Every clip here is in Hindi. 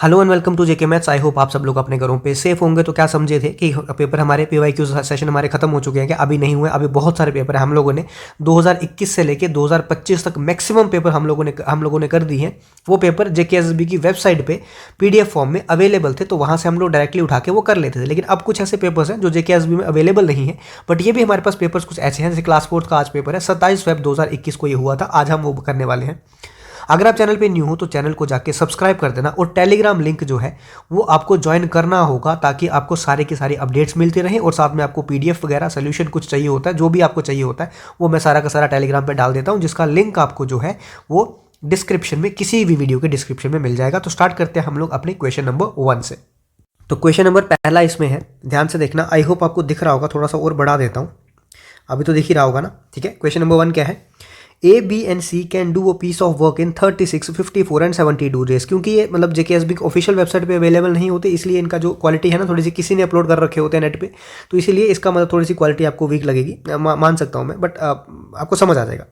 Hello and welcome to JK maths. I hope आप सब लोग अपने घरों पे सेफ होंगे। तो क्या समझे थे कि पेपर हमारे पीवाईक्यू सेशन हमारे खत्म हो चुके हैं क्या? अभी नहीं हुए, अभी बहुत सारे पेपर हैं। हम लोगों ने 2021 से लेके 2025 तक मैक्सिमम पेपर हम लोगों ने कर दी हैं। वो पेपर जेकेएसबी की वेबसाइट पे पीडीएफ फॉर्म में अवेलेबल थे, तो वहाँ से हम लोग डायरेक्टली उठा के वो कर लेते थे। लेकिन अब कुछ ऐसे पेपर्स हैं जो जेकेएसबी में अवेलेबल नहीं है, बट ये भी हमारे पास पेपर्स कुछ ऐसे हैं। जैसे क्लास 4 का आज पेपर है, 27 फेब 2021 को ये हुआ था। आज हम वो करने वाले हैं। अगर आप चैनल पे न्यू हो तो चैनल को जाके सब्सक्राइब कर देना, और टेलीग्राम लिंक जो है वो आपको ज्वाइन करना होगा, ताकि आपको सारे की सारी अपडेट्स मिलती रहें। और साथ में आपको पीडीएफ वगैरह सोल्यूशन कुछ चाहिए होता है, जो भी आपको चाहिए होता है वो मैं सारा का सारा टेलीग्राम पे डाल देता हूँ, जिसका लिंक आपको जो है वो डिस्क्रिप्शन में, किसी भी वीडियो के डिस्क्रिप्शन में मिल जाएगा। तो स्टार्ट करते हैं हम लोग अपने क्वेश्चन नंबर 1 से। तो क्वेश्चन नंबर पहला इसमें है, ध्यान से देखना। आई होप आपको दिख रहा होगा, थोड़ा सा और बढ़ा देता हूँ, अभी तो दिख ही रहा होगा ना। ठीक है, क्वेश्चन नंबर 1 क्या है? A B and C can do a piece of work in 36, 54 and 72 days. क्योंकि ये मतलब जेकेएसबी की ऑफिशियल वेबसाइट पे अवेलेबल नहीं होते, इसलिए इनका जो क्वालिटी है ना, थोड़ी सी किसी ने अपलोड कर रखे होते हैं नेट पे, तो इसीलिए इसका मतलब थोड़ी सी क्वालिटी आपको वीक लगेगी, मान सकता हूँ मैं, बट आपको समझ आ जाएगा।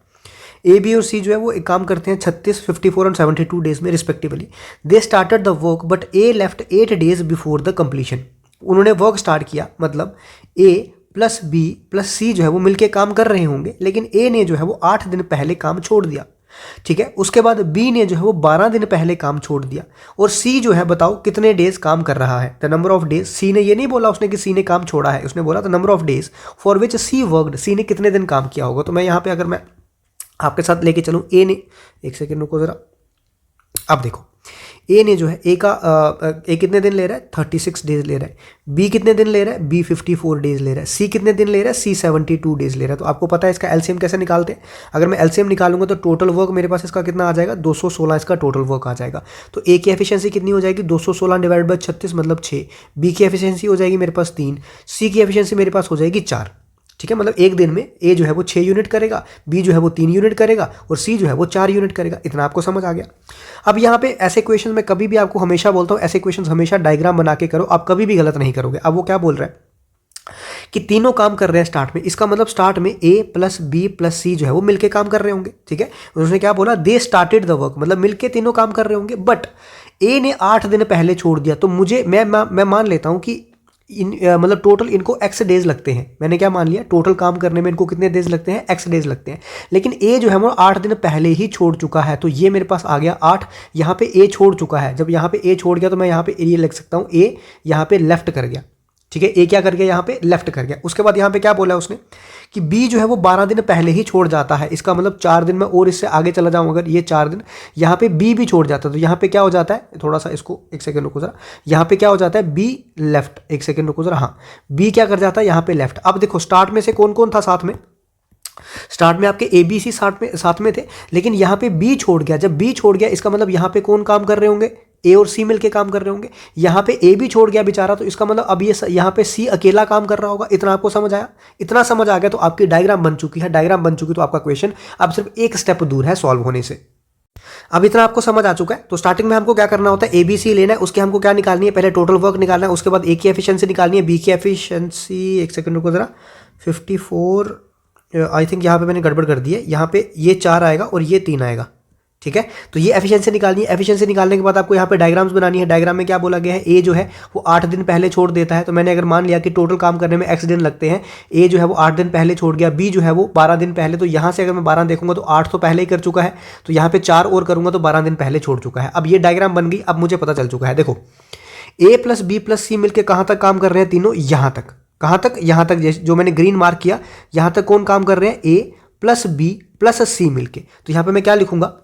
ए बी और सी जो है वो एक काम करते हैं 36, 54 एंड 72 डेज में respectively. They started the work but A left 8 days before the completion. उन्होंने वर्क स्टार्ट किया, मतलब ए प्लस बी प्लस सी जो है वो मिलके काम कर रहे होंगे, लेकिन ए ने जो है वो 8 दिन पहले काम छोड़ दिया। ठीक है, उसके बाद बी ने जो है वो 12 दिन पहले काम छोड़ दिया, और सी जो है बताओ कितने डेज काम कर रहा है। द नंबर ऑफ डेज, सी ने ये नहीं बोला उसने कि सी ने काम छोड़ा है, उसने बोला the number of days for which C worked, C ने कितने दिन काम किया होगा। तो मैं यहाँ पे अगर मैं आपके साथ लेके चलूँ, ए ने, एक सेकेंड रुको जरा, अब देखो ए ने जो है ए कितने दिन ले रहा है? 36 डेज ले रहा है। बी कितने दिन ले रहा है? बी 54 डेज ले रहा है। सी कितने दिन ले रहा है? सी 72 डेज ले रहा है। तो आपको पता है इसका एलसीएम कैसे निकालते हैं? अगर मैं एलसीएम निकालूंगा तो टोटल वर्क मेरे पास इसका कितना आ जाएगा? 216 इसका टोटल वर्क आ जाएगा। तो ए की एफिशिएंसी कितनी हो जाएगी? 216 डिवाइड बाई 36 मतलब 6। बी की एफिशिएंसी हो जाएगी मेरे पास 3। सी की एफिशिएंसी मेरे पास हो जाएगी 4। ठीक है, मतलब एक दिन में ए जो है वो 6 यूनिट करेगा, बी जो है वो 3 यूनिट करेगा, और सी जो है वो 4 यूनिट करेगा। इतना आपको समझ आ गया। अब यहाँ पे ऐसे क्वेश्चन मैं कभी भी आपको हमेशा बोलता हूँ, ऐसे क्वेश्चन हमेशा डायग्राम बना के करो, आप कभी भी गलत नहीं करोगे। अब वो क्या बोल रहा है कि तीनों काम कर रहे हैं स्टार्ट में, इसका मतलब स्टार्ट में ए प्लस बी प्लस सी जो है वो मिलके काम कर रहे होंगे। ठीक है, उसने क्या बोला? दे स्टार्टेड द वर्क, मतलब मिलके तीनों काम कर रहे होंगे, बट ए ने 8 दिन पहले छोड़ दिया। तो मुझे मैं मान लेता हूँ कि मतलब टोटल इनको एक्स डेज लगते हैं। मैंने क्या मान लिया? टोटल काम करने में इनको कितने डेज लगते हैं? एक्स डेज लगते हैं। लेकिन ए जो है वो 8 दिन पहले ही छोड़ चुका है, तो ये मेरे पास आ गया 8। यहाँ पे ए छोड़ चुका है, जब यहाँ पे ए छोड़ गया तो मैं यहाँ पे ये लिख सकता हूँ, ए यहाँ पे लेफ्ट कर गया। ठीक है, ए क्या कर गया? यहाँ पे लेफ्ट कर गया। उसके बाद यहाँ पे क्या बोला उसने कि बी जो है वो 12 दिन पहले ही छोड़ जाता है। इसका मतलब 4 दिन में और इससे आगे चला जाऊँ, अगर ये 4 दिन यहाँ पे बी भी छोड़ जाता है, तो यहाँ पे क्या हो जाता है? थोड़ा सा इसको एक सेकंड रुको जरा, यहाँ पे क्या हो जाता है? बी लेफ्ट, एक सेकंड रुको जरा, हाँ, बी क्या कर जाता है? यहाँ पे लेफ्ट। अब देखो स्टार्ट में से कौन कौन था साथ में? स्टार्ट में आपके ए बी सी साथ में थे, लेकिन यहाँ पे बी छोड़ गया। जब बी छोड़ गया इसका मतलब यहाँ पे कौन काम कर रहे होंगे? ए और सी मिलके काम कर रहे होंगे। यहाँ पे ए भी छोड़ गया बेचारा, तो इसका मतलब अब ये यहाँ पे सी अकेला काम कर रहा होगा। इतना आपको समझ आया? इतना समझ आ गया तो आपकी डायग्राम बन चुकी है। डायग्राम बन चुकी तो आपका क्वेश्चन अब सिर्फ एक स्टेप दूर है सॉल्व होने से। अब इतना आपको समझ आ चुका है, तो स्टार्टिंग में हमको क्या करना होता है? ए बी सी लेना है, उसके हमको क्या निकालनी है? पहले टोटल वर्क निकालना है, उसके बाद ए की एफिशिएंसी निकालनी है, बी की एफिशिएंसी, एक सेकंड रुको जरा, 54, आई थिंक यहाँ पे मैंने गड़बड़ कर दी है। यहाँ पे ये 4 आएगा और ये 3 आएगा। ठीक है, तो ये एफिशिएंसी निकालनी है। एफिशिएंसी निकालने के बाद आपको यहाँ पे डायग्राम्स बनानी है। डायग्राम में क्या बोला गया है? ए जो है वो 8 दिन पहले छोड़ देता है, तो मैंने अगर मान लिया कि टोटल काम करने में एक्स दिन लगते हैं, ए जो है वो 8 दिन पहले छोड़ गया, बी जो है वो 12 दिन पहले, तो यहाँ से अगर मैं 12 देखूंगा तो 8 तो पहले ही कर चुका है, तो यहाँ पे 4 और करूंगा तो 12 दिन पहले छोड़ चुका है। अब ये डायग्राम बन गई, अब मुझे पता चल चुका है। देखो ए प्लस बी प्लस सी मिलकर कहाँ तक काम कर रहे हैं? तीनों यहाँ तक। कहाँ तक? यहाँ तक, जो मैंने ग्रीन मार्क किया, यहाँ तक कौन काम कर रहे हैं? ए प्लस बी प्लस सी मिलके। तो यहाँ पे मैं क्या लिखूंगा?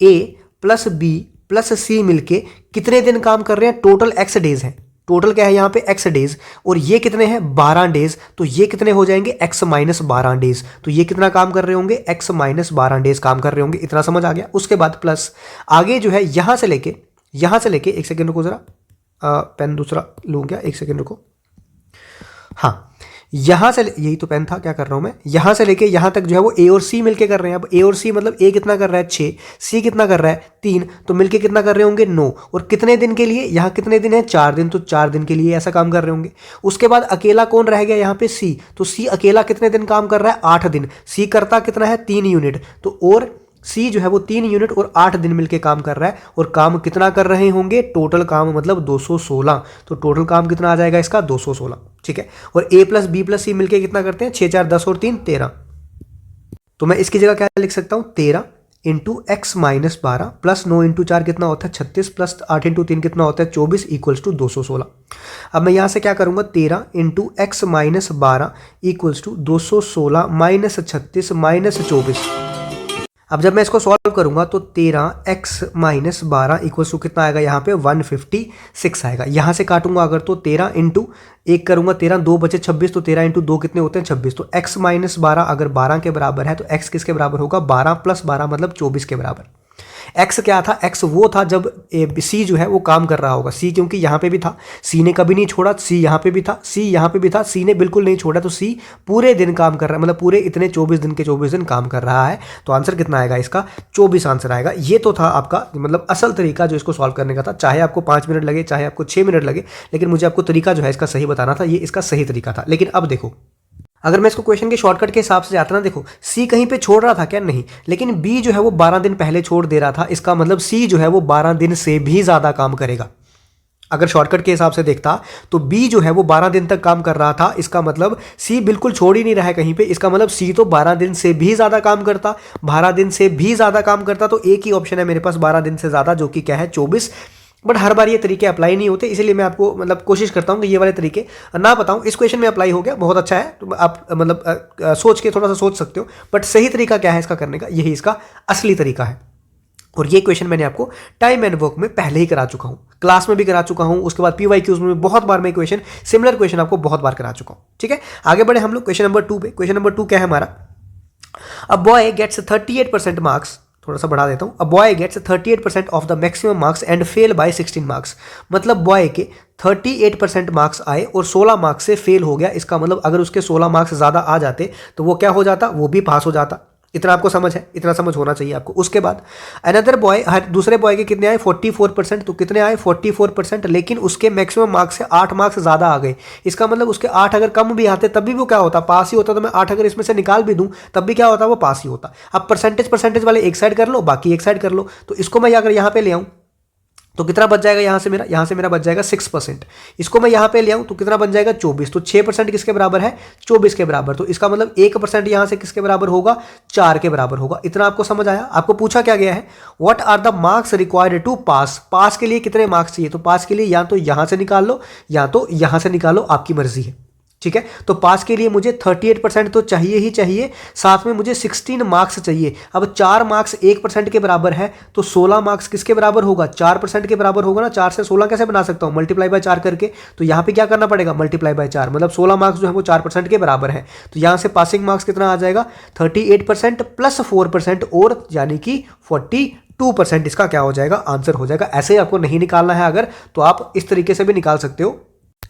ए प्लस बी प्लस सी मिलके कितने दिन काम कर रहे हैं? टोटल एक्स डेज हैं। टोटल क्या है यहाँ पे? X days. और ये कितने हैं? 12 डेज। तो ये कितने हो जाएंगे? X minus 12 days. तो ये कितना काम कर रहे होंगे? एक्स माइनस 12 डेज काम कर रहे होंगे। इतना समझ आ गया? उसके बाद प्लस आगे जो है यहाँ से लेके एक सेकेंड रुको जरा, पेन दूसरा लूँ क्या? एक सेकेंड रुको, हाँ, यहां से, यही तो पेन था, क्या कर रहा हूं मैं, यहां से लेके यहां तक जो है वो ए और सी मिलके कर रहे हैं। अब ए और सी मतलब ए कितना कर रहा है? 6, सी कितना कर रहा है? 3, तो मिलके कितना कर रहे होंगे? 9। और कितने दिन के लिए? यहाँ कितने दिन है? 4 दिन, तो 4 दिन के लिए ऐसा काम कर रहे होंगे। उसके बाद अकेला कौन रह गया यहाँ पे? सी। तो सी अकेला कितने दिन काम कर रहा है? 8 दिन। सी करता कितना है? 3 यूनिट। तो और सी जो है वो 3 यूनिट और 8 दिन मिलके काम कर रहा है, और काम कितना कर रहे होंगे, टोटल काम मतलब 216। तो टोटल काम कितना आ जाएगा इसका, 216, ठीक है। और ए प्लस बी प्लस सी मिलके कितना करते हैं, 6 4 10 और 3 13। तो मैं इसकी जगह क्या लिख सकता हूँ, 13 into X minus 12 plus 9 into 4 कितना होता है 36 प्लस 8 इंटू 3 कितना होता है 24 इक्वल्स टू 216। अब मैं यहाँ से क्या करूँगा, 13 into X minus 12 equals to 216 minus 36 minus 24। अब जब मैं इसको सॉल्व करूंगा तो 13 एक्स माइनस 12 इक्वल्स टू कितना आएगा, यहाँ पे 156 आएगा। यहाँ से काटूंगा अगर तो 13 इंटू एक करूंगा, 13 2 बचे 26, तो 13 इंटू 2 कितने होते हैं 26। तो x माइनस 12 अगर 12 के बराबर है तो x किसके बराबर होगा, 12 प्लस 12 मतलब 24 के बराबर। x क्या था, x वो था जब c जो है वो काम कर रहा होगा। c क्योंकि यहाँ पे भी था, c ने कभी नहीं छोड़ा, c यहाँ पे भी था, c यहाँ पे भी था, c ने बिल्कुल नहीं छोड़ा, तो c पूरे दिन काम कर रहा है, मतलब पूरे इतने 24 दिन के 24 दिन काम कर रहा है। तो आंसर कितना आएगा इसका, 24 आंसर आएगा। ये तो था आपका मतलब असल तरीका जो इसको सॉल्व करने का था। चाहे आपको 5 मिनट लगे, चाहे आपको 6 मिनट लगे, लेकिन मुझे आपको तरीका जो है इसका सही बताना था। ये इसका सही तरीका था। लेकिन अब देखो, अगर मैं इसको क्वेश्चन के शॉर्टकट के हिसाब से जाता ना, देखो सी कहीं पे छोड़ रहा था क्या, नहीं, लेकिन बी जो है वो 12 दिन पहले छोड़ दे रहा था। इसका मतलब सी जो है वो 12 दिन से भी ज़्यादा काम करेगा। अगर शॉर्टकट के हिसाब से देखता तो बी जो है वो 12 दिन तक काम कर रहा था। इसका मतलब सी बिल्कुल छोड़ ही नहीं रहा है कहीं पे। इसका मतलब सी तो 12 दिन से भी ज़्यादा काम करता, 12 दिन से भी ज़्यादा काम करता। तो एक ही ऑप्शन है मेरे पास 12 दिन से ज़्यादा, जो कि क्या है 24। बट हर बार ये तरीके अप्लाई नहीं होते, इसीलिए मैं आपको मतलब कोशिश करता हूँ कि ये वाले तरीके ना बताऊँ। इस क्वेश्चन में अप्लाई हो गया, बहुत अच्छा है। तो आप मतलब सोच के थोड़ा सा सोच सकते हो, बट सही तरीका क्या है इसका करने का, यही इसका असली तरीका है। और ये क्वेश्चन मैंने आपको टाइम एंड वर्क में पहले ही करा चुका हूँ, क्लास में भी करा चुका हूँ, उसके बाद PYQs में बहुत बार मैं क्वेश्चन, सिमिलर क्वेश्चन आपको बहुत बार करा चुका हूँ, ठीक है। आगे बढ़े हम लोग क्वेश्चन नंबर 2 पे। क्वेश्चन नंबर 2 क्या है हमारा, अ बॉय गेट्स 38% मार्क्स, थोड़ा सा बढ़ा देता हूँ, a boy gets 38% of the maximum marks and fail by 16 marks. मतलब बॉय के 38% मार्क्स आए और 16 मार्क्स से फेल हो गया। इसका मतलब अगर उसके 16 मार्क्स ज़्यादा आ जाते तो वो क्या हो जाता, वो भी पास हो जाता। इतना आपको समझ है, इतना समझ होना चाहिए आपको। उसके बाद अनदर बॉय, हर दूसरे बॉय के कितने आए 44%, तो कितने आए 44%, लेकिन उसके मैक्सिमम मार्क्स से 8 मार्क्स ज़्यादा आ गए। इसका मतलब उसके 8 अगर कम भी आते तब भी वो क्या होता, पास ही होता। तो मैं 8 अगर इसमें से निकाल भी दूं तब भी क्या होता, वो पास ही होता। अब परसेंटेज वाले एक साइड कर लो, बाकी एक साइड कर लो। तो इसको मैं अगर यहाँ पे ले आऊँ तो कितना बच जाएगा, यहाँ से मेरा बच जाएगा 6%। इसको मैं यहाँ पे ले आऊँ तो कितना बन जाएगा 24। तो 6% किसके बराबर है, 24 के बराबर। तो इसका मतलब 1% यहाँ से किसके बराबर होगा, 4 के बराबर होगा। इतना आपको समझ आया। आपको पूछा क्या गया है, what are the marks required to pass. Pass के लिए कितने मार्क्स चाहिए, तो पास के लिए या तो यहाँ से निकाल लो या तो यहाँ से निकालो, आपकी मर्जी है, ठीक है। तो पास के लिए मुझे 38% तो चाहिए ही चाहिए, साथ में मुझे 16 मार्क्स चाहिए। अब 4 मार्क्स 1% के बराबर है, तो 16 मार्क्स किसके बराबर होगा, 4% के बराबर होगा ना। 4 से 16 कैसे बना सकता हूँ, मल्टीप्लाई बाय 4 करके। तो यहाँ पे क्या करना पड़ेगा, मल्टीप्लाई बाय 4, मतलब 16 मार्क्स जो है वो 4% के बराबर है। तो यहाँ से पासिंग मार्क्स कितना आ जाएगा, 38% प्लस 4% और यानी कि 42% इसका क्या हो जाएगा, आंसर हो जाएगा। ऐसे आपको नहीं निकालना है अगर, तो आप इस तरीके से भी निकाल सकते हो।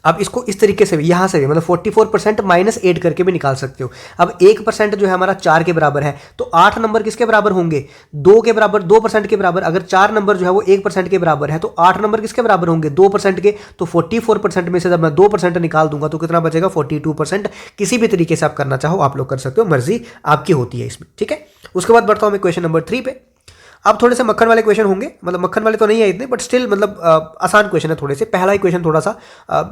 अब इसको इस तरीके से भी, यहाँ से भी मतलब 44% माइनस 8 करके भी निकाल सकते हो। अब 1% जो है हमारा 4 के बराबर है, तो 8 नंबर किसके बराबर होंगे, 2 के बराबर, 2% के बराबर। अगर 4 नंबर जो है वो 1% के बराबर है, तो 8 नंबर किसके बराबर होंगे, 2% के। तो 44% में से जब मैं 2% निकाल दूंगा तो कितना बचेगा, 42%। किसी भी तरीके से आप करना चाहो आप लोग कर सकते हो, मर्जी आपकी होती है इसमें, ठीक है। उसके बाद बढ़ता हूं मैं क्वेश्चन नंबर 3 पे। अब थोड़े से मक्खन वाले क्वेश्चन होंगे, मतलब मक्खन वाले तो नहीं है इतने, बट स्टिल मतलब आसान क्वेश्चन है थोड़े से। पहला ही क्वेश्चन थोड़ा सा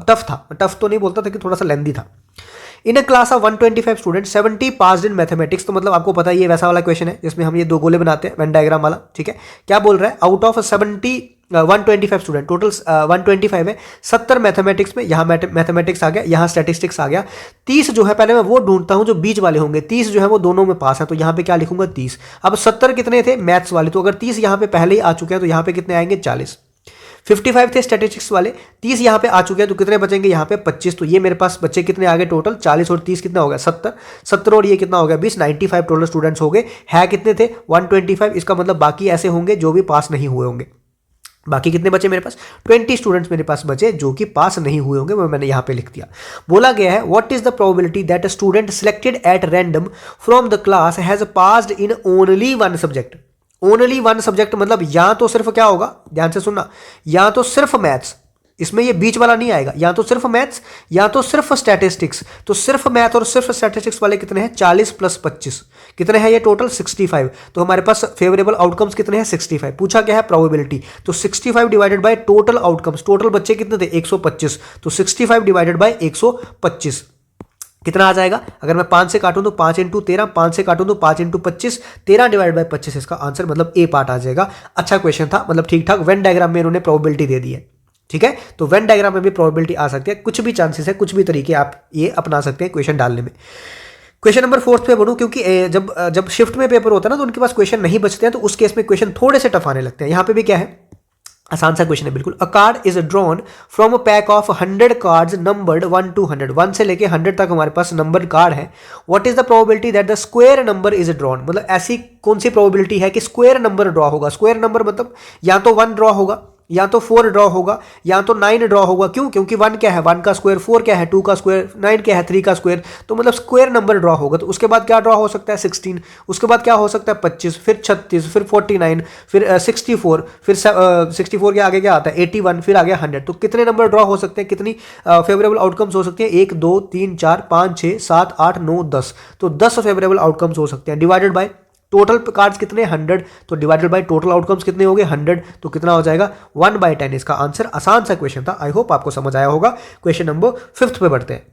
टफ था, टफ तो नहीं बोलता था कि थोड़ा सा लेंदी था। In a class of 125 student 70 passed in mathematics. तो मतलब आपको पता है ये वैसा वाला क्वेश्चन है जिसमें हम ये 2 गोले बनाते हैं, वेन डायग्राम वाला, ठीक है। क्या बोल रहा है, आउट ऑफ 125 स्टूडेंट, टोटल 125 है, 70 मैथमेटिक्स में, यहाँ मैथमेटिक्स आ गया, यहाँ स्टैटिस्टिक्स आ गया। 30 जो है पहले मैं वो ढूंढता हूँ जो बीच वाले होंगे, 30 जो है वो दोनों में पास है, तो यहाँ पे क्या लिखूंगा 30। अब 70 कितने थे मैथ्स वाले, तो अगर 30 यहाँ पे पहले ही आ चुके हैं तो यहाँ पे कितने आएंगे 40। 55 थे स्टैटिस्टिक्स वाले, 30 यहाँ पे आ चुके हैं तो कितने बचेंगे यहाँ पे 25। तो ये मेरे पास बच्चे कितने आ गए टोटल, 40 और 30 कितना हो गया 70, 70 और ये कितना हो गया 20, 95 टोटल स्टूडेंट्स हो गए। है कितने थे 125। इसका मतलब बाकी ऐसे होंगे जो भी पास नहीं हुए होंगे। बाकी कितने बचे मेरे पास, 20 स्टूडेंट्स मेरे पास बचे जो कि पास नहीं हुए होंगे, वो मैंने यहाँ पे लिख दिया। बोला गया है what is the probability that a student selected at random from the class has passed in only one subject. Only one subject मतलब या तो सिर्फ क्या होगा, ध्यान से सुनना, या तो सिर्फ मैथ्स, इसमें ये बीच वाला नहीं आएगा, या तो सिर्फ मैथ्स या तो सिर्फ स्टैटिस्टिक्स। तो सिर्फ मैथ और सिर्फ स्टैटिस्टिक्स वाले कितने हैं, 40 + 25 कितने हैं, ये टोटल 65। तो हमारे पास फेवरेबल आउटकम्स कितने हैं, 65। पूछा क्या है, प्रोबेबिलिटी। तो 65 divided by total outcomes, total बच्चे कितने थे, 125। तो 65 डिवाइडेड बाय 125 कितना आ जाएगा, अगर मैं 5 से काटूं तो 5 × 13, 5 से काटूं तो 5 × 25, 13 डिवाइड बाय 25 इसका आंसर मतलब ए पार्ट आ जाएगा। अच्छा क्वेश्चन था, मतलब ठीक ठाक। वेन डायग्राम में इन्होंने प्रोबेबिलिटी दे दी है, ठीक है। तो वेन डायग्राम में भी प्रोबेबिलिटी आ सकती है, कुछ भी चांसेस है, कुछ भी तरीके आप ये अपना सकते हैं क्वेश्चन डालने में। क्वेश्चन नंबर 4 पे बढ़ूं, क्योंकि जब शिफ्ट में पेपर होता है ना तो उनके पास क्वेश्चन नहीं बचते हैं, तो उस केस में क्वेश्चन थोड़े से टफ आने लगते हैं। यहां पे भी क्या है, आसान सा क्वेश्चन है बिल्कुल। अ card is drawn from a pack of 100 cards numbered 1 to 100, 1 से लेके 100 तक हमारे पास नंबर कार्ड है। What is the probability that the square number is drawn, मतलब ऐसी कौन सी प्रोबेबिलिटी है कि स्क्वायर नंबर ड्रॉ होगा। स्क्वायर नंबर मतलब या तो 1 ड्रॉ होगा, या तो 4 ड्रॉ होगा, या तो 9 ड्रॉ होगा। क्यों, क्योंकि 1 क्या है, 1 का स्क्वायर, 4 क्या है, 2 का स्क्वायर, 9 क्या है, 3 का स्क्वायर। तो मतलब स्क्वायर नंबर ड्रॉ होगा। तो उसके बाद क्या ड्रॉ हो सकता है, 16, उसके बाद क्या हो सकता है 25, फिर 36, फिर 49, फिर 64, फिर 64 के आगे क्या आता है 81, फिर आ गया 100। तो कितने नंबर ड्रॉ हो सकते हैं, कितनी फेवरेबल आउटकम्स हो सकते हैं, 1 2 3 4 5 6 7 8 9 10। तो 10 फेवरेबल आउटकम्स हो सकते हैं, डिवाइडेड बाय टोटल कार्ड्स कितने 100, तो डिवाइडेड बाय टोटल आउटकम्स कितने हो गए 100, तो कितना हो जाएगा 1/10 इसका आंसर। आसान सा क्वेश्चन था, आई होप आपको समझ आया होगा। क्वेश्चन नंबर 5 पे बढ़ते हैं।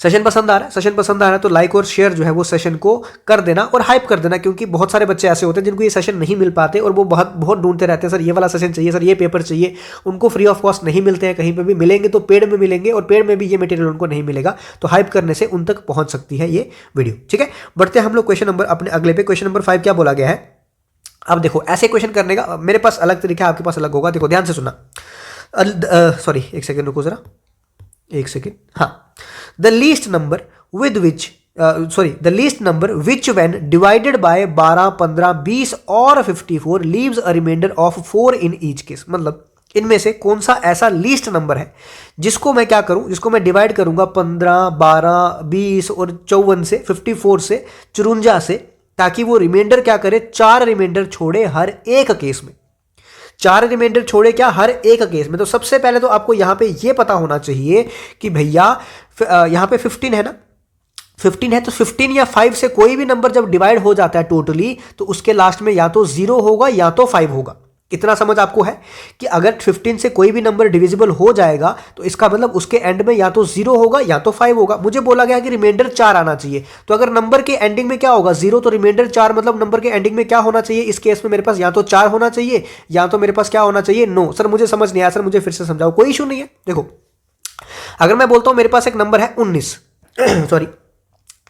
सेशन पसंद आ रहा है, सेशन पसंद आ रहा है तो लाइक और शेयर जो है वो सेशन को कर देना और हाइप कर देना, क्योंकि बहुत सारे बच्चे ऐसे होते हैं जिनको ये सेशन नहीं मिल पाते और वो बहुत बहुत ढूंढते रहते हैं, सर ये वाला सेशन चाहिए, सर ये पेपर चाहिए। उनको फ्री ऑफ कॉस्ट नहीं मिलते हैं, कहीं पे भी मिलेंगे तो पेड में मिलेंगे, और पेड में भी ये मटेरियल उनको नहीं मिलेगा। तो हाइप करने से उन तक पहुंच सकती है ये वीडियो, ठीक है। बढ़ते हैं हम लोग क्वेश्चन नंबर अपने अगले पे। क्वेश्चन नंबर 5 क्या बोला गया है, अब देखो ऐसे क्वेश्चन करने का मेरे पास अलग तरीका है, आपके पास अलग होगा। देखो ध्यान से सुनना, सॉरी एक सेकेंड रुको जरा, एक सेकेंड, हाँ। The least number with which the least number which when divided by 12, 15, 20 और 54 leaves a remainder of 4 in each case। मतलब इनमें से कौन सा ऐसा लीस्ट नंबर है जिसको मैं क्या करूं, जिसको मैं डिवाइड करूंगा 15, 12, 20 और 54 से, 54 से, 54 से, ताकि वो रिमाइंडर क्या करे, 4 रिमाइंडर छोड़े हर एक केस में। 4 रिमाइंडर छोड़े क्या, हर एक केस में। तो सबसे पहले तो आपको यहां पे ये पता होना चाहिए कि भैया यहां पे 15 है ना, 15 है तो 15 या 5 से कोई भी नंबर जब डिवाइड हो जाता है टोटली, तो उसके लास्ट में या तो 0 होगा या तो 5 होगा। इतना समझ आपको है कि अगर 15 से कोई भी नंबर डिविजिबल हो जाएगा तो इसका मतलब उसके एंड में या तो 0 होगा या तो 5 होगा। मुझे बोला गया कि रिमाइंडर 4 आना चाहिए, तो अगर नंबर के एंडिंग में क्या होगा 0, तो रिमाइंडर 4 मतलब नंबर के एंडिंग में क्या होना चाहिए, इस केस में मेरे पास या तो 4 होना चाहिए या तो मेरे पास क्या होना चाहिए, 9। सर मुझे समझ नहीं आया, सर मुझे फिर से समझाओ। कोई इशू नहीं है। देखो अगर मैं बोलता हूं मेरे पास एक नंबर है 19 सॉरी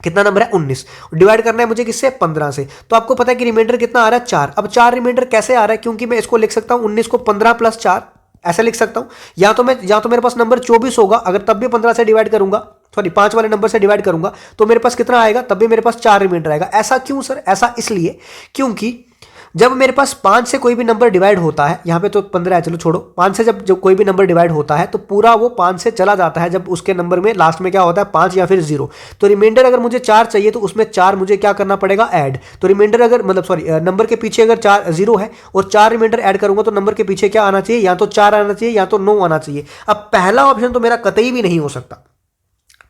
कितना नंबर है 19, डिवाइड करना है मुझे किससे, 15 से। तो आपको पता है कि रिमाइंडर कितना आ रहा है 4। अब 4 रिमाइंडर कैसे आ रहा है, क्योंकि मैं इसको लिख सकता हूं 19 को 15 + 4 ऐसे लिख सकता हूं, या तो मेरे पास नंबर 24 होगा, अगर तब भी 15 से डिवाइड करूंगा, सॉरी 5 वाले नंबर से डिवाइड करूंगा तो मेरे पास कितना आएगा, तब भी मेरे पास 4 रिमाइंडर आएगा। ऐसा क्यों सर, ऐसा इसलिए क्योंकि जब मेरे पास 5 से कोई भी नंबर डिवाइड होता है, यहां पे तो 15 है, चलो छोड़ो, 5 से जब कोई भी नंबर डिवाइड होता है तो पूरा वो 5 से चला जाता है, जब उसके नंबर में लास्ट में क्या होता है 5 या फिर 0। तो रिमाइंडर अगर मुझे 4 चाहिए तो उसमें 4 मुझे क्या करना पड़ेगा, ऐड। तो रिमाइंडर अगर मतलब सॉरी नंबर के पीछे अगर 0 है और 4 रिमाइंडर ऐड करूंगा तो नंबर के पीछे क्या आना चाहिए, या तो 4 आना चाहिए या तो 9 आना चाहिए। अब पहला ऑप्शन तो मेरा कतई भी नहीं हो सकता,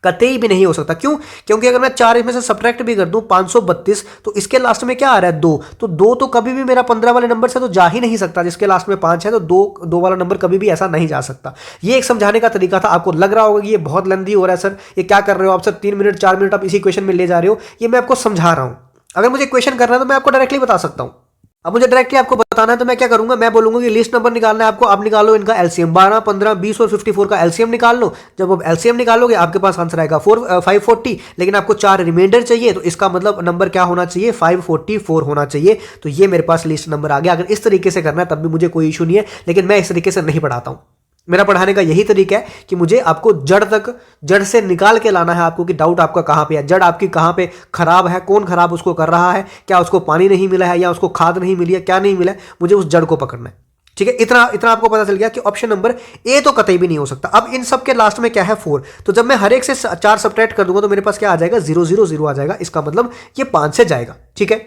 कतई भी नहीं हो सकता। क्यों, क्योंकि अगर मैं 4 इसमें से सब्ट्रैक्ट भी कर दूं 532, तो इसके लास्ट में क्या आ रहा है 2, तो 2 तो कभी भी मेरा 15 वाले नंबर से तो जा ही नहीं सकता, जिसके लास्ट में 5 है तो 2 वाला नंबर कभी भी ऐसा नहीं जा सकता। ये एक समझाने का तरीका था। आपको लग रहा होगा कि ये बहुत लेंथी हो रहा है सर, ये क्या कर रहे हो आप सर, 3 मिनट 4 मिनट आप इसी क्वेश्चन में ले जा रहे हो। ये मैं आपको समझा रहा हूं, अगर मुझे क्वेश्चन करना है तो मैं आपको डायरेक्टली बता सकता हूं। अब मुझे डायरेक्टली आपको बताना है तो मैं क्या करूंगा, मैं बोलूंगा कि लिस्ट नंबर निकालना है आपको, आप निकालो इनका एलसीएम, 12, 15, 20 और 54 का एलसीएम निकाल लो। जब आप एलसीएम निकालोगे आपके पास आंसर आएगा 540, लेकिन आपको 4 रिमाइंडर चाहिए, तो इसका मतलब नंबर क्या होना चाहिए, 544 होना चाहिए। तो ये मेरे पास लिस्ट नंबर आ गया। अगर इस तरीके से करना है तब भी मुझे कोई इशू नहीं है, लेकिन मैं इस तरीके से नहीं पढ़ाता हूं। मेरा पढ़ाने का यही तरीका है कि मुझे आपको जड़ से निकाल के लाना है आपको, कि डाउट आपका कहां पे है, जड़ आपकी कहां पे खराब है, कौन खराब उसको कर रहा है, क्या उसको पानी नहीं मिला है या उसको खाद नहीं मिली है, क्या नहीं मिला है, मुझे उस जड़ को पकड़ना है। ठीक है, इतना आपको पता चल गया कि ऑप्शन नंबर ए तो कतई भी नहीं हो सकता। अब इन सब के लास्ट में क्या है 4, तो जब मैं हर एक से 4 सब्ट्रैक्ट कर दूंगा तो मेरे पास क्या आ जाएगा 0 0 0 आ जाएगा। इसका मतलब ये 5 से जाएगा। ठीक है,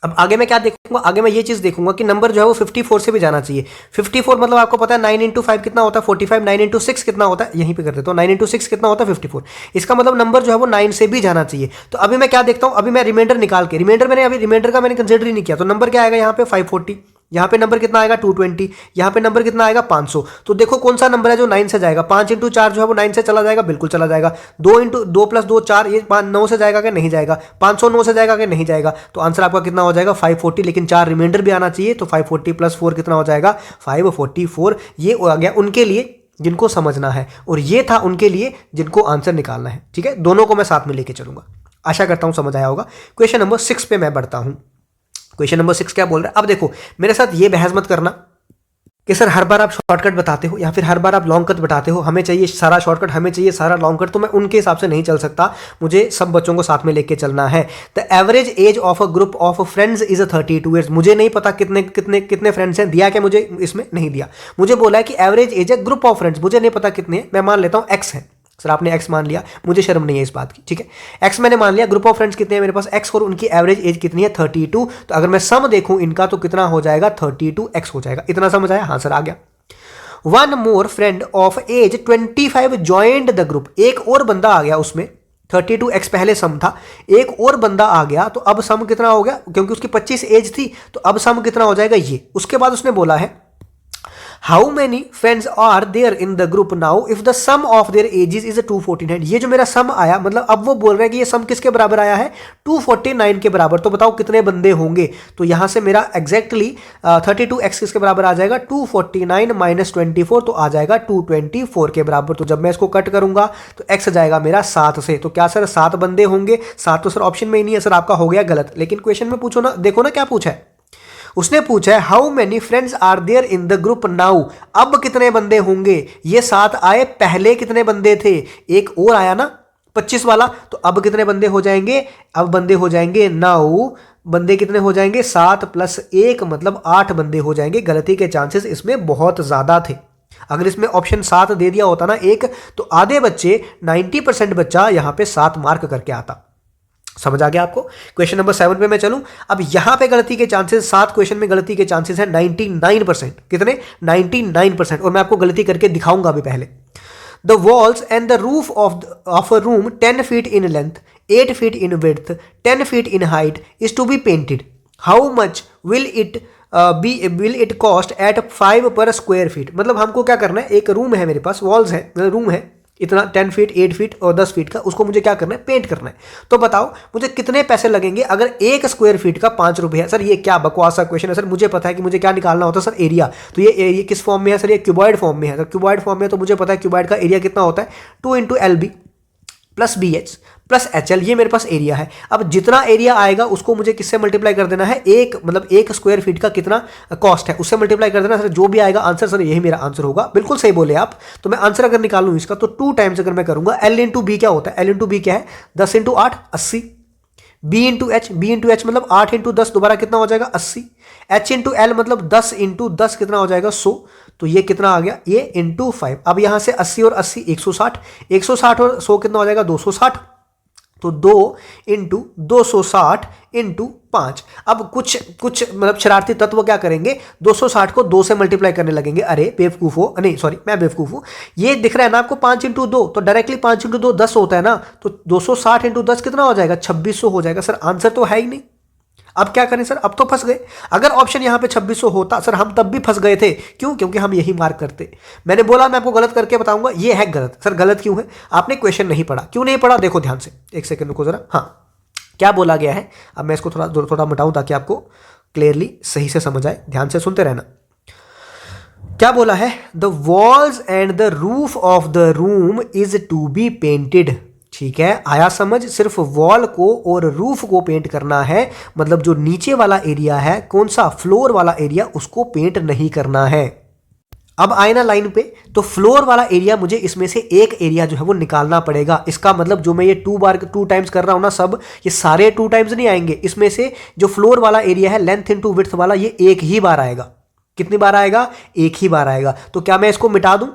अब आगे मैं क्या देखूंगा, आगे मैं ये चीज देखूंगा कि नंबर जो है वो 54 से भी जाना चाहिए। 54 मतलब आपको पता है 9 इंटू 5 कितना होता है 45, 9 इंटू 6 कितना होता है, यहीं पे कर देता हूँ, 9 इंटू 6 कितना होता है 54। इसका मतलब नंबर जो है वो 9 से भी जाना चाहिए। तो अभी मैं क्या देखता हूँ, अभी मैं रिमाइंडर निकाल के, रिमाइंडर का मैंने कंसिडर ही नहीं किया, तो नंबर क्या आएगा यहाँ पे 540, यहाँ पे नंबर कितना आएगा 220, यहाँ पे नंबर कितना आएगा 500। तो देखो कौन सा नंबर है जो 9 से जाएगा, 5 इंटू 4 जो है वो 9 से चला जाएगा, बिल्कुल चला जाएगा। 2 इंटू 2 प्लस 2 4, ये 9 से जाएगा क्या, नहीं जाएगा। 500 9 से जाएगा क्या, नहीं जाएगा। तो आंसर आपका कितना हो जाएगा 540, लेकिन 4 रिमाइंडर भी आना चाहिए, तो 540 प्लस 4 कितना हो जाएगा 544। ये आ गया उनके लिए जिनको समझना है, और ये था उनके लिए जिनको आंसर निकालना है। ठीक है, दोनों को मैं साथ में लेके चलूंगा। आशा करता हूं समझ आया होगा। क्वेश्चन नंबर 6 पे मैं बढ़ता हूं। क्वेश्चन नंबर 6 क्या बोल रहा है, अब देखो मेरे साथ ये बहस मत करना कि सर हर बार आप शॉर्टकट बताते हो या फिर हर बार आप लॉन्ग कट बताते हो, हमें चाहिए सारा शॉर्टकट, हमें चाहिए सारा लॉन्ग कट। तो मैं उनके हिसाब से नहीं चल सकता, मुझे सब बच्चों को साथ में लेके चलना है। The average age of a group of friends is 32 years. मुझे नहीं पता कितने कितने कितने फ्रेंड्स हैं, दिया क्या मुझे, इसमें नहीं दिया। मुझे बोला है कि एवरेज एज है ग्रुप ऑफ फ्रेंड्स, मुझे नहीं पता कितने हैं, मैं मान लेता हूं एक्स है। सर आपने एक्स मान लिया, मुझे शर्म नहीं है इस बात की, ठीक है। एक्स मैंने मान लिया, ग्रुप ऑफ फ्रेंड्स कितने हैं मेरे पास एक्स, और उनकी एवरेज एज कितनी है 32। तो अगर मैं सम देखूं इनका तो कितना हो जाएगा 32x हो जाएगा। इतना समझ आया, हाँ सर आ गया। One more friend of age 25 joined the group. एक और बंदा आ गया उसमें, 32x पहले सम था, एक और बंदा आ गया, तो अब सम कितना हो गया, क्योंकि उसकी 25 एज थी, तो अब सम कितना हो जाएगा ये। उसके बाद उसने बोला है how many friends are there in the group now if the sum of their ages is 249। ये जो मेरा सम आया, मतलब अब वो बोल रहे हैं कि ये सम किसके बराबर आया है 249 के बराबर। तो बताओ कितने बंदे होंगे। तो यहां से मेरा एग्जैक्टली 32x किसके बराबर आ जाएगा 249 माइनस 24, तो आ जाएगा 224 के बराबर। तो जब मैं इसको कट करूंगा तो x जाएगा मेरा 7 से। तो क्या सर 7 बंदे होंगे, 7 तो सर ऑप्शन में ही नहीं है सर, आपका हो गया गलत। लेकिन क्वेश्चन में पूछो ना, देखो ना क्या पूछा है, उसने पूछा है how many friends are there in the group now. अब कितने बंदे होंगे, ये 7 आए, पहले कितने बंदे थे, एक और आया ना 25 वाला, तो अब कितने बंदे हो जाएंगे, अब बंदे हो जाएंगे 9 बंदे, कितने हो जाएंगे 7 प्लस 1 मतलब 8 बंदे हो जाएंगे। गलती के चांसेस इसमें बहुत ज्यादा थे। अगर इसमें ऑप्शन 7 दे दिया होता ना एक, तो आधे बच्चे 90% बच्चा यहां पे 7 मार्क करके आता। समझ आ गया आपको। क्वेश्चन नंबर 7 पे मैं चलूं। अब यहां पे गलती के चांसेस, 7 क्वेश्चन में गलती के चांसेस है 99%। कितने 99%, और मैं आपको गलती करके दिखाऊंगा अभी पहले। The walls and the roof of a room 10 feet in length, 8 feet in width, 10 feet in height is to be painted. How much will it cost at 5 per square feet. मतलब हमको क्या करना है, एक रूम है मेरे पास, वॉल्स है, रूम है इतना 10 फीट 8 फीट और 10 फीट का, उसको मुझे क्या करना है पेंट करना है। तो बताओ मुझे कितने पैसे लगेंगे अगर 1 स्क्वायर फीट का 5 रुपए है। सर ये क्या बकवास सा क्वेश्चन है सर, मुझे पता है कि मुझे क्या निकालना होता है सर, एरिया। तो ये किस फॉर्म में है सर, ये क्यूबॉइड फॉर्म में है। तो क्यूबॉइड फॉर्म में तो मुझे पता है क्यूबॉइड का एरिया कितना होता है 2 into LB plus BH plus HL, ये मेरे पास एरिया है। अब जितना एरिया आएगा उसको मुझे किससे मल्टीप्लाई कर देना है, एक मतलब 1 स्क्वायर फीट का कितना कॉस्ट है उससे मल्टीप्लाई कर देना। सर जो भी आएगा आंसर, सर यही मेरा आंसर होगा। बिल्कुल सही बोले आप। तो मैं आंसर अगर निकालूं इसका तो 2 टाइम्स अगर मैं करूंगा, L इंटू बी क्या होता है, L इंटू बी क्या है 10 इंटू 8 80, B इंटू एच मतलब 8 इंटू 10 दोबारा कितना हो जाएगा 80, H इंटू L मतलब 10 इंटू 10 कितना हो जाएगा 100। तो ये कितना आ गया, ये इंटू 5। अब यहां से 80 और 80 160, 160 और 100 कितना हो जाएगा 260। तो 2 इंटू 260 इंटू 5। अब कुछ मतलब शरारती तत्व क्या करेंगे, 260 को 2 से मल्टीप्लाई करने लगेंगे। अरे बेवकूफ हो, नहीं सॉरी मैं बेवकूफ हूं। ये दिख रहा है ना आपको 5 इंटू 2, तो डायरेक्टली 5 इंटू 2 10 होता है ना, तो 260 इंटू 10 कितना हो जाएगा 2600 हो जाएगा। सर आंसर तो है ही नहीं। अब क्या करें सर, अब तो फंस गए। अगर ऑप्शन यहां पे 2600 होता सर हम तब भी फंस गए थे। क्यों, क्योंकि हम यही मार्क करते। मैंने बोला मैं आपको गलत करके बताऊंगा, ये है गलत। सर गलत क्यों है, आपने क्वेश्चन नहीं पढ़ा। क्यों नहीं पढ़ा देखो ध्यान से, एक सेकंड रुको जरा। हाँ क्या बोला गया है, अब मैं इसको थोड़ा मिटाऊं ताकि आपको क्लियरली सही से समझ आए। ध्यान से सुनते रहना। क्या बोला है, the walls and the roof of the room is to be painted. ठीक है, आया समझ। सिर्फ वॉल को और रूफ को पेंट करना है, मतलब जो नीचे वाला एरिया है, कौन सा फ्लोर वाला एरिया, उसको पेंट नहीं करना है। अब आए ना लाइन पे, तो फ्लोर वाला एरिया मुझे इसमें से एक एरिया जो है वो निकालना पड़ेगा। इसका मतलब जो मैं ये 2 टाइम्स कर रहा हूं ना, सब ये सारे 2 टाइम्स नहीं आएंगे। इसमें से जो फ्लोर वाला एरिया है लेंथ इंटू विड्थ वाला, ये एक ही बार आएगा। कितनी बार आएगा, एक ही बार आएगा। तो क्या मैं इसको मिटा दूं,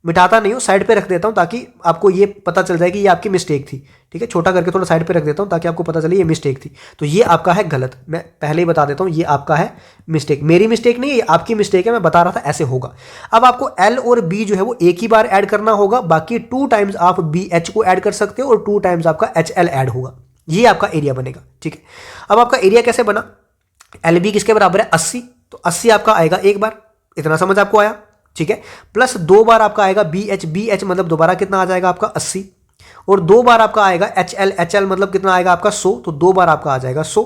मिटाता नहीं हूँ, साइड पे रख देता हूँ ताकि आपको ये पता चल जाए कि ये आपकी मिस्टेक थी। ठीक है, छोटा करके थोड़ा साइड पे रख देता हूँ ताकि आपको पता चले ये मिस्टेक थी। तो ये आपका है गलत, मैं पहले ही बता देता हूँ, ये आपका है मिस्टेक, मेरी मिस्टेक नहीं है, ये आपकी मिस्टेक है, मैं बता रहा था ऐसे होगा। अब आपको एल और बी जो है वो एक ही बार ऐड करना होगा, बाकी 2 टाइम्स आप बी एच को ऐड कर सकते हो और 2 टाइम्स आपका एच एल ऐड होगा, ये आपका एरिया बनेगा। ठीक है, अब आपका एरिया कैसे बना, एल बी किसके बराबर है 80, तो 80 आपका आएगा एक बार, इतना समझ आपको आया। ठीक है, प्लस 2 बार आपका आएगा बी एच मतलब दोबारा कितना आ जाएगा आपका 80, और 2 बार आपका आएगा एच एल मतलब कितना आएगा आपका 100, तो 2 बार आपका आ जाएगा 100।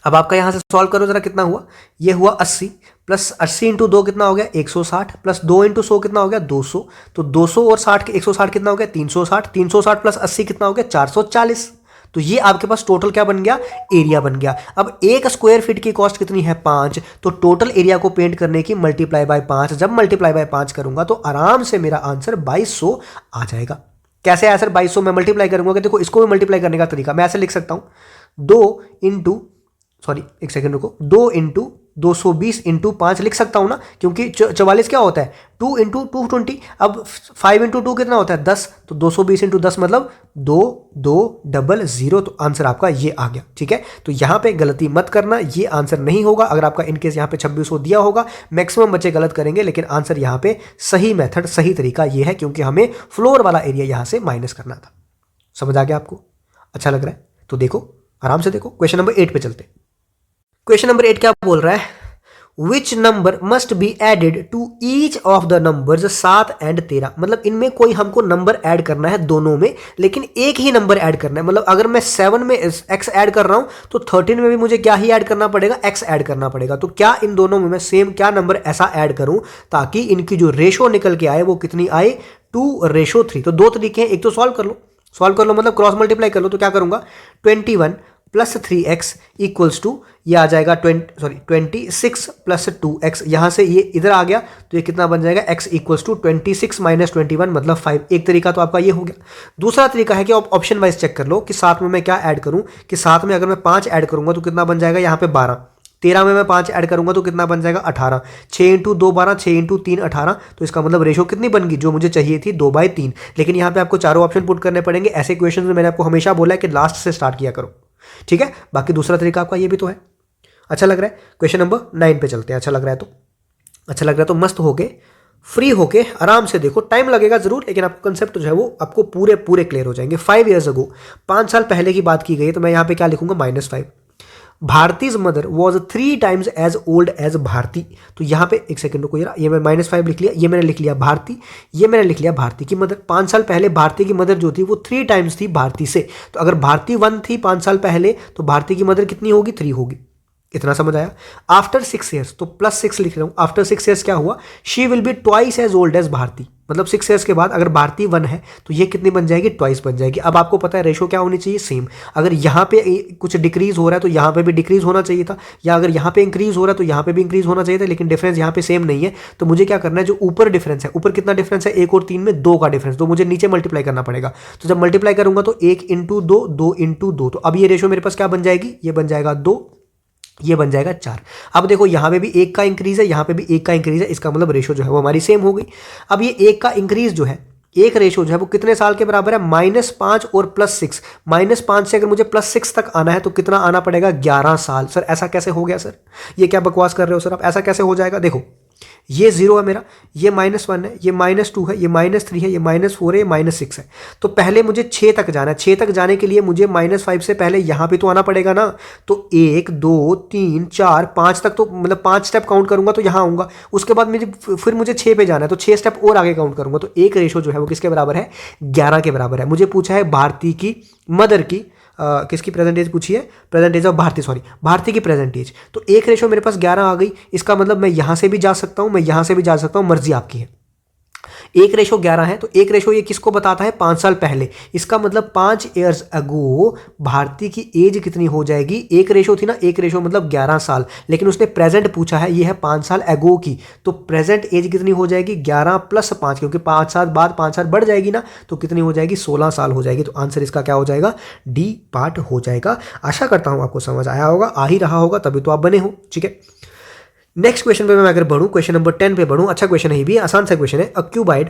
अब आपका यहां से सॉल्व करो जरा, कितना हुआ, ये हुआ 80 प्लस 80 इंटू 2 कितना हो गया 160, प्लस 2 इंटू 100 कितना हो गया 200, तो 200 और 60 160 कितना हो गया 360, 360 प्लस 80 कितना हो गया 440। तो ये आपके पास टोटल क्या बन गया, एरिया बन गया। अब 1 स्क्वायर फीट की कॉस्ट कितनी है 5, तो टोटल एरिया को पेंट करने की मल्टीप्लाई बाय 5, जब मल्टीप्लाई बाय 5 करूंगा तो आराम से मेरा आंसर 2200 आ जाएगा। कैसे आया सर 2200, मैं मल्टीप्लाई करूंगा कि देखो इसको भी मल्टीप्लाई करने का तरीका मैं ऐसे लिख सकता हूं, 2 इंटू सॉरी एक सेकंड रुको, 2 इंटू 220 इंटू 5 लिख सकता हूं ना, क्योंकि 44 क्या होता है 2 इंटू 220, अब 5 इंटू 2 कितना होता है 10, तो 220 इंटू 10 मतलब 2200, तो आंसर आपका ये आ गया। ठीक है, तो यहां पे गलती मत करना, ये आंसर नहीं होगा। अगर आपका इनकेस यहां पे 2600 दिया होगा, मैक्सिमम बच्चे गलत करेंगे, लेकिन आंसर यहां पे सही मेथड सही तरीका ये है, क्योंकि हमें फ्लोर वाला एरिया यहां से माइनस करना था। समझ आ गया आपको, अच्छा लग रहा है तो देखो आराम से देखो। क्वेश्चन नंबर 8 पे चलते। क्वेश्चन नंबर 8 क्या बोल रहा है, which number must be added to each of the numbers 7 and 13, मतलब इनमें कोई हमको नंबर ऐड करना है दोनों में, लेकिन एक ही नंबर ऐड करना है। मतलब अगर मैं 7 में x ऐड कर रहा हूं तो 13 में भी मुझे क्या ही ऐड करना पड़ेगा, x ऐड करना पड़ेगा। तो क्या इन दोनों में मैं सेम क्या नंबर ऐसा ऐड करूं ताकि इनकी जो रेशो निकल के आए वो कितनी आए 2:3। तो दो तरीके हैं, एक तो सॉल्व कर लो मतलब क्रॉस मल्टीप्लाई कर लो। तो क्या करूंगा 21 प्लस 3x इक्वल्स टू ये आ जाएगा 26 प्लस 2x, यहां से ये इधर आ गया तो ये कितना बन जाएगा x इक्वल्स टू 26 माइनस 21 मतलब 5। एक तरीका तो आपका ये हो गया। दूसरा तरीका है कि आप ऑप्शन वाइज चेक कर लो कि साथ में मैं क्या ऐड करूं, कि साथ में अगर मैं 5 ऐड करूंगा तो कितना बन जाएगा यहाँ पे 12, 13 में मैं 5 ऐड करूंगा तो कितना बन जाएगा 18, 6 इंटू 2 12, 6 इंटू 3 18, तो इसका मतलब रेशो कितनी बन गई जो मुझे चाहिए थी 2/3। लेकिन यहाँ पे आपको चारों ऑप्शन पुट करने पड़ेंगे। ऐसे क्वेश्चन में मैंने आपको हमेशा बोला है कि लास्ट से स्टार्ट किया करो। ठीक है, बाकी दूसरा तरीका आपका ये भी तो है। अच्छा लग रहा है, क्वेश्चन नंबर 9 पे चलते हैं। अच्छा लग रहा है तो मस्त होके फ्री होके आराम से देखो, टाइम लगेगा जरूर लेकिन आपको कंसेप्ट जो है वो आपको पूरे क्लियर हो जाएंगे। 5 years अगो 5 साल पहले की बात की गई, तो मैं यहाँ पे क्या लिखूंगा -5। Bharati's mother was 3 times as old as Bharati. तो यहाँ पे एक सेकंड को, ये मैं -5 लिख लिया, ये मैंने लिख लिया भारती, ये मैंने लिख लिया भारती की मदर। 5 साल पहले भारती की मदर जो थी वो 3 times थी भारती से। तो अगर भारती 1 थी 5 साल पहले तो भारती की मदर कितनी होगी 3 होगी। इतना समझ आया। आफ्टर 6 years, तो +6 लिख रहा हूं। आफ्टर 6 years क्या हुआ, she will be twice as old as Bharti, मतलब 6 years के बाद अगर भारती 1 है तो ये कितनी बन जाएगी ट्वाइस बन जाएगी। अब आपको पता है रेशो क्या होनी चाहिए सेम। अगर यहाँ पे कुछ डिक्रीज हो रहा है तो यहाँ पे भी डिक्रीज होना चाहिए था, या अगर यहाँ पे इंक्रीज हो रहा है तो यहाँ पे भी इंक्रीज होना चाहिए था, लेकिन डिफरेंस यहाँ पे सेम नहीं है। तो मुझे क्या करना है, जो ऊपर डिफरेंस है, ऊपर कितना डिफरेंस है 1 और 3 में 2 का डिफरेंस, तो मुझे नीचे मल्टीप्लाई करना पड़ेगा। तो जब मल्टीप्लाई करूंगा तो 1 इंटू 2, 2 इंटू 2, तो अब ये रेशो मेरे पास क्या बन जाएगी, ये बन जाएगा 2, ये बन जाएगा 4। अब देखो यहाँ पे भी 1 का इंक्रीज है, यहाँ पे भी 1 का इंक्रीज है, इसका मतलब रेशो जो है वो हमारी सेम हो गई। अब ये 1 का इंक्रीज जो है, एक रेशो जो है वो कितने साल के बराबर है -5 और +6। -5 से अगर मुझे +6 तक आना है तो कितना आना पड़ेगा 11 साल। सर ऐसा कैसे हो गया, सर ये क्या बकवास कर रहे हो सर आप, ऐसा कैसे हो जाएगा। देखो ये 0 है मेरा, ये -1 है, ये -2 है, ये -3 है, ये -4 है, ये -6 है। तो पहले मुझे 6 तक जाना है। 6 तक जाने के लिए मुझे -5 से पहले यहाँ पे तो आना पड़ेगा ना। तो 1 2 3 4 5 तक, तो मतलब 5 स्टेप काउंट करूंगा तो यहाँ आऊंगा। उसके बाद फिर मुझे 6 पे जाना है तो 6 स्टेप और आगे काउंट करूंगा। तो एक रेशो जो है वो किसके बराबर है 11 के बराबर है। मुझे पूछा है भारती की मदर की किसकी प्रेजेंट एज पूछी है, present age of Bharti, sorry Bharti की प्रेजेंट एज। तो एक रेशो मेरे पास 11 आ गई। इसका मतलब मैं यहां से भी जा सकता हूं, मैं यहां से भी जा सकता हूं, मर्जी आपकी है। एक रेशो 11 है तो एक रेशो ये किसको बताता है 5 साल पहले। इसका मतलब 5 years अगो भारती की एज कितनी हो जाएगी, एक रेशो थी ना, एक रेशो मतलब 11 साल, लेकिन उसने प्रेजेंट पूछा है, ये है 5 साल अगो की। तो प्रेजेंट एज कितनी हो जाएगी 11 + 5, क्योंकि 5 साल बाद 5 साल बढ़ जाएगी ना, तो कितनी हो जाएगी 16 साल हो जाएगी। तो आंसर इसका क्या हो जाएगा डी पार्ट हो जाएगा। आशा करता हूं आपको समझ आया होगा, आ ही रहा होगा तभी तो आप बने हो। ठीक है, नेक्स्ट क्वेश्चन पे मैं अगर बढ़ूँ, क्वेश्चन नंबर 10 पे बढ़ूँ, अच्छा क्वेश्चन है, ये भी आसान सा क्वेश्चन है। A cuboid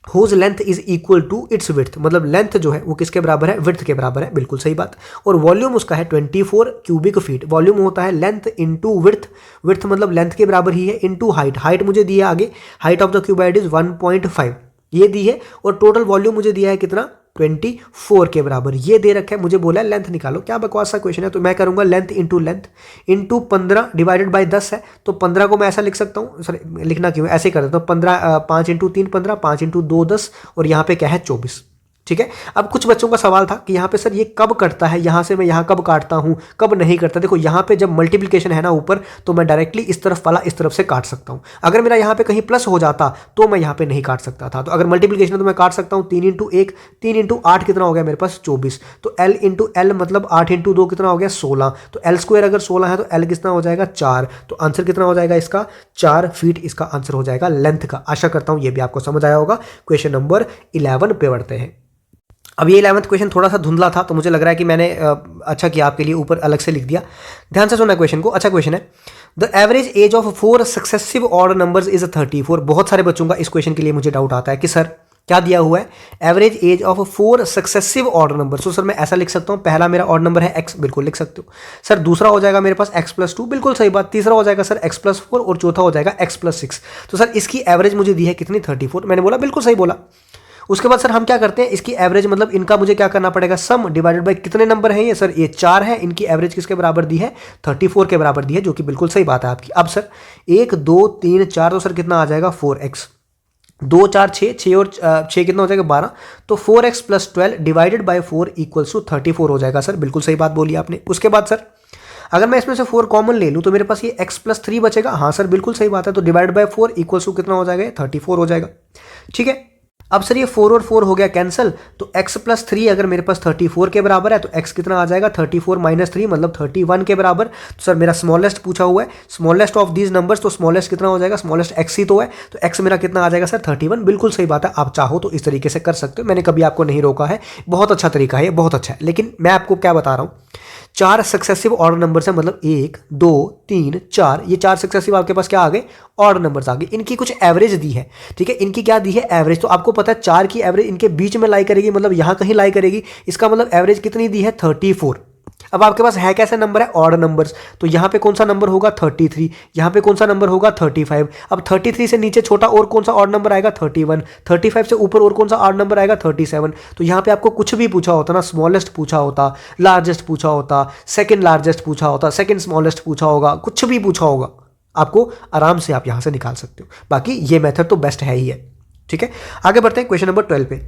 whose length is equal to its width, मतलब लेंथ जो है वो किसके बराबर है, विड्थ के बराबर है, बिल्कुल सही बात। और वॉल्यूम उसका है 24 क्यूबिक फीट। वॉल्यूम होता है लेंथ इंटू विड्थ, विड्थ मतलब लेंथ के बराबर ही है, इंटू हाइट, हाइट मुझे दिया आगे, height of the cuboid is 1.5 ये दी है, और टोटल वॉल्यूम मुझे दिया है कितना, 24 के बराबर ये दे रखा है। मुझे बोला है लेंथ निकालो, क्या बकवास सा क्वेश्चन है। तो मैं करूंगा लेंथ इंटू 15 डिवाइडेड बाय 10 है, तो 15 को मैं ऐसा लिख सकता हूँ, सॉरी लिखना क्यों, ऐसे कर देता हूँ, 15 5 इंटू 3 15, 5 इंटू 2 10, और यहाँ पे क्या है 24। ठीक है। अब कुछ बच्चों का सवाल था कि यहाँ पे सर ये कब कटता है, यहाँ से मैं यहाँ कब काटता हूँ, कब नहीं करता। देखो यहाँ पे जब मल्टीप्लिकेशन है ना ऊपर, तो मैं डायरेक्टली इस तरफ वाला इस तरफ से काट सकता हूँ। अगर मेरा यहाँ पे कहीं प्लस हो जाता तो मैं यहाँ पे नहीं काट सकता था। तो अगर मल्टीप्लिकेशन है तो मैं काट सकता हूँ 3 इंटू 1, 3 इंटू 8 कितना हो गया मेरे पास 24। तो एल इंटू एल मतलब 8 इंटू 2 कितना हो गया 16। तो एल स्क्वायर अगर 16 है तो एल कितना हो जाएगा 4। तो आंसर कितना हो जाएगा इसका 4 फीट, इसका आंसर हो जाएगा लेंथ का। आशा करता हूँ ये भी आपको समझ आया होगा। क्वेश्चन नंबर 11 पे बढ़ते हैं। अब ये 11th क्वेश्चन थोड़ा सा धुंधला था, तो मुझे लग रहा है कि मैंने अच्छा किया आपके लिए ऊपर अलग से लिख दिया। ध्यान से सुनना क्वेश्चन को, अच्छा क्वेश्चन है। The average age of 4 successive odd numbers is 34। बहुत सारे बच्चों का इस क्वेश्चन के लिए मुझे डाउट आता है कि सर क्या दिया हुआ है, average age of 4 successive odd number. So sir मैं ऐसा लिख सकता हूँ, पहला मेरा ऑड नंबर है x, बिल्कुल लिख सकते हो सर। दूसरा हो जाएगा मेरे पास x+2, बिल्कुल सही बात। तीसरा हो जाएगा सर x+4, और चौथा हो जाएगा x+6। तो सर इसकी एवरेज मुझे दी है कितनी 34, मैंने बोला बिल्कुल सही बोला। उसके बाद सर हम क्या करते हैं, इसकी एवरेज मतलब इनका मुझे क्या करना पड़ेगा, सम डिवाइडेड बाय कितने नंबर हैं ये, सर ये 4 है, इनकी एवरेज किसके बराबर दी है 34 के बराबर दी है, जो कि बिल्कुल सही बात है आपकी। अब सर 1 2 3 4, तो सर कितना आ जाएगा 4x, 2 4 6 और 6 कितना हो जाएगा 12। तो 4x + 12 divided by 4 equals to 34 हो जाएगा सर, बिल्कुल सही बात बोली आपने। उसके बाद सर अगर मैं इसमें से 4 कॉमन ले लूँ तो मेरे पास ये x+3 बचेगा, हाँ सर बिल्कुल सही बात है। तो डिवाइड बाय 4 इक्वल्स टू कितना हो जाएगा 34 हो जाएगा। ठीक है। अब सर ये 4 और 4 हो गया कैंसिल, तो x+3 अगर मेरे पास 34 के बराबर है तो x कितना आ जाएगा 34 - 3 मतलब 31 के बराबर। तो सर मेरा स्मॉलेस्ट पूछा हुआ है, स्मॉलेस्ट ऑफ दीज नंबर्स, तो स्मॉलेस्ट कितना हो जाएगा, स्मॉलेस्ट x ही तो है, तो x मेरा कितना आ जाएगा सर 31। बिल्कुल सही बात है, आप चाहो तो इस तरीके से कर सकते हो, मैंने कभी आपको नहीं रोका है, बहुत अच्छा तरीका है, बहुत अच्छा है। लेकिन मैं आपको क्या बता रहा हूँ, 4 सक्सेसिव ऑड नंबर्स है, मतलब 1 2 3 4, ये 4 सक्सेसिव आपके पास क्या आ गए ऑड नंबर्स आ गए। इनकी कुछ एवरेज दी है, ठीक है, इनकी क्या दी है एवरेज। तो आपको पता है 4 की एवरेज इनके बीच में लाई करेगी, मतलब यहां कहीं लाई करेगी, इसका मतलब एवरेज कितनी दी है 34। अब आपके पास है कैसे नंबर है ऑड नंबर्स, तो यहां पे कौन सा नंबर होगा 33, यहां पे कौन सा नंबर होगा 35। अब 33 से नीचे छोटा और कौन सा ऑड नंबर आएगा 31, 35 से ऊपर और कौन सा ऑड नंबर आएगा 37। तो यहां पे आपको कुछ भी पूछा होता ना, स्मॉलेस्ट पूछा होता, लार्जेस्ट पूछा होता, सेकंड लार्जेस्ट पूछा होता, सेकंड स्मॉलेस्ट पूछा होगा, कुछ भी पूछा होगा, आपको आराम से आप यहां से निकाल सकते हो। बाकी ये मेथड तो बेस्ट है ही है। ठीक है, आगे बढ़ते हैं क्वेश्चन नंबर 12 पे।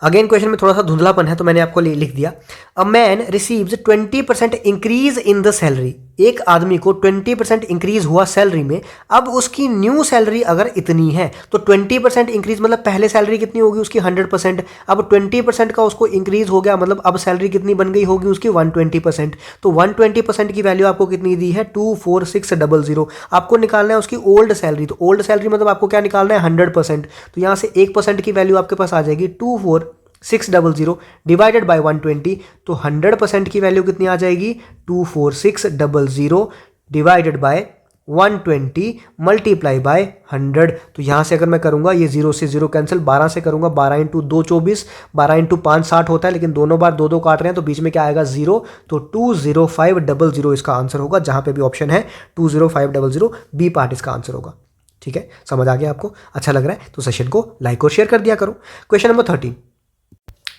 अगेन क्वेश्चन में थोड़ा सा धुंधलापन है तो मैंने आपको लिख दिया। A man receives 20% increase in the salary. एक आदमी को 20% इंक्रीज हुआ सैलरी में, अब उसकी न्यू सैलरी अगर इतनी है तो 20% इंक्रीज मतलब पहले सैलरी कितनी होगी उसकी 100%, अब 20% का उसको इंक्रीज हो गया, मतलब अब सैलरी कितनी बन गई होगी उसकी 120%। तो 120% की वैल्यू आपको कितनी दी है 24600। आपको निकालना है उसकी ओल्ड सैलरी, तो ओल्ड सैलरी मतलब आपको क्या निकालना है 100%। तो यहाँ से 1% की वैल्यू आपके पास आ जाएगी 24600 डिवाइडेड बाय 120। तो 100% की वैल्यू कितनी आ जाएगी 24600 डिवाइडेड बाय 120 मल्टीप्लाई बाय 100। तो यहाँ से अगर मैं करूँगा ये 0 से 0 कैंसिल, 12 से करूँगा 12 × 2 24, 12 × 5 60 होता है, लेकिन दोनों बार 2 2 काट रहे हैं तो बीच में क्या आएगा 0। तो 20500 इसका आंसर होगा, जहाँ पे भी ऑप्शन है 20500 बी पार्ट इसका आंसर होगा। ठीक है, समझ आ गया आपको, अच्छा लग रहा है तो सेशन को लाइक और शेयर कर दिया करो। Question number 13।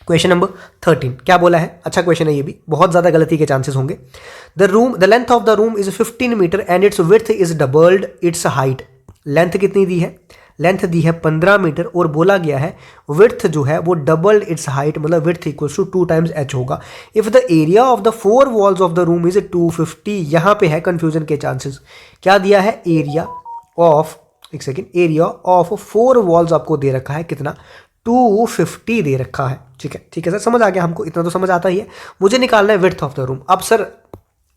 क्वेश्चन नंबर 13 क्या बोला है, अच्छा क्वेश्चन है ये भी, बहुत ज़्यादा गलती के चांसेस होंगे। The length of the room is 15 metre and its width is doubled its height. Length कितनी दी है, लेंथ दी है 15 मीटर और बोला गया है विड्थ जो है वो डबल्ड इट्स हाइट, मतलब width equals to 2 times h होगा। If the area of the 4 walls of the room is 250। यहाँ पे है कंफ्यूजन के चांसेस। क्या दिया है एरिया ऑफ, एक सेकेंड, एरिया ऑफ 4 वॉल्स आपको दे रखा है कितना 250 दे रखा है। ठीक है सर, समझ आ गया हमको, इतना तो समझ आता ही है। मुझे निकालना है विड्थ ऑफ द रूम। अब सर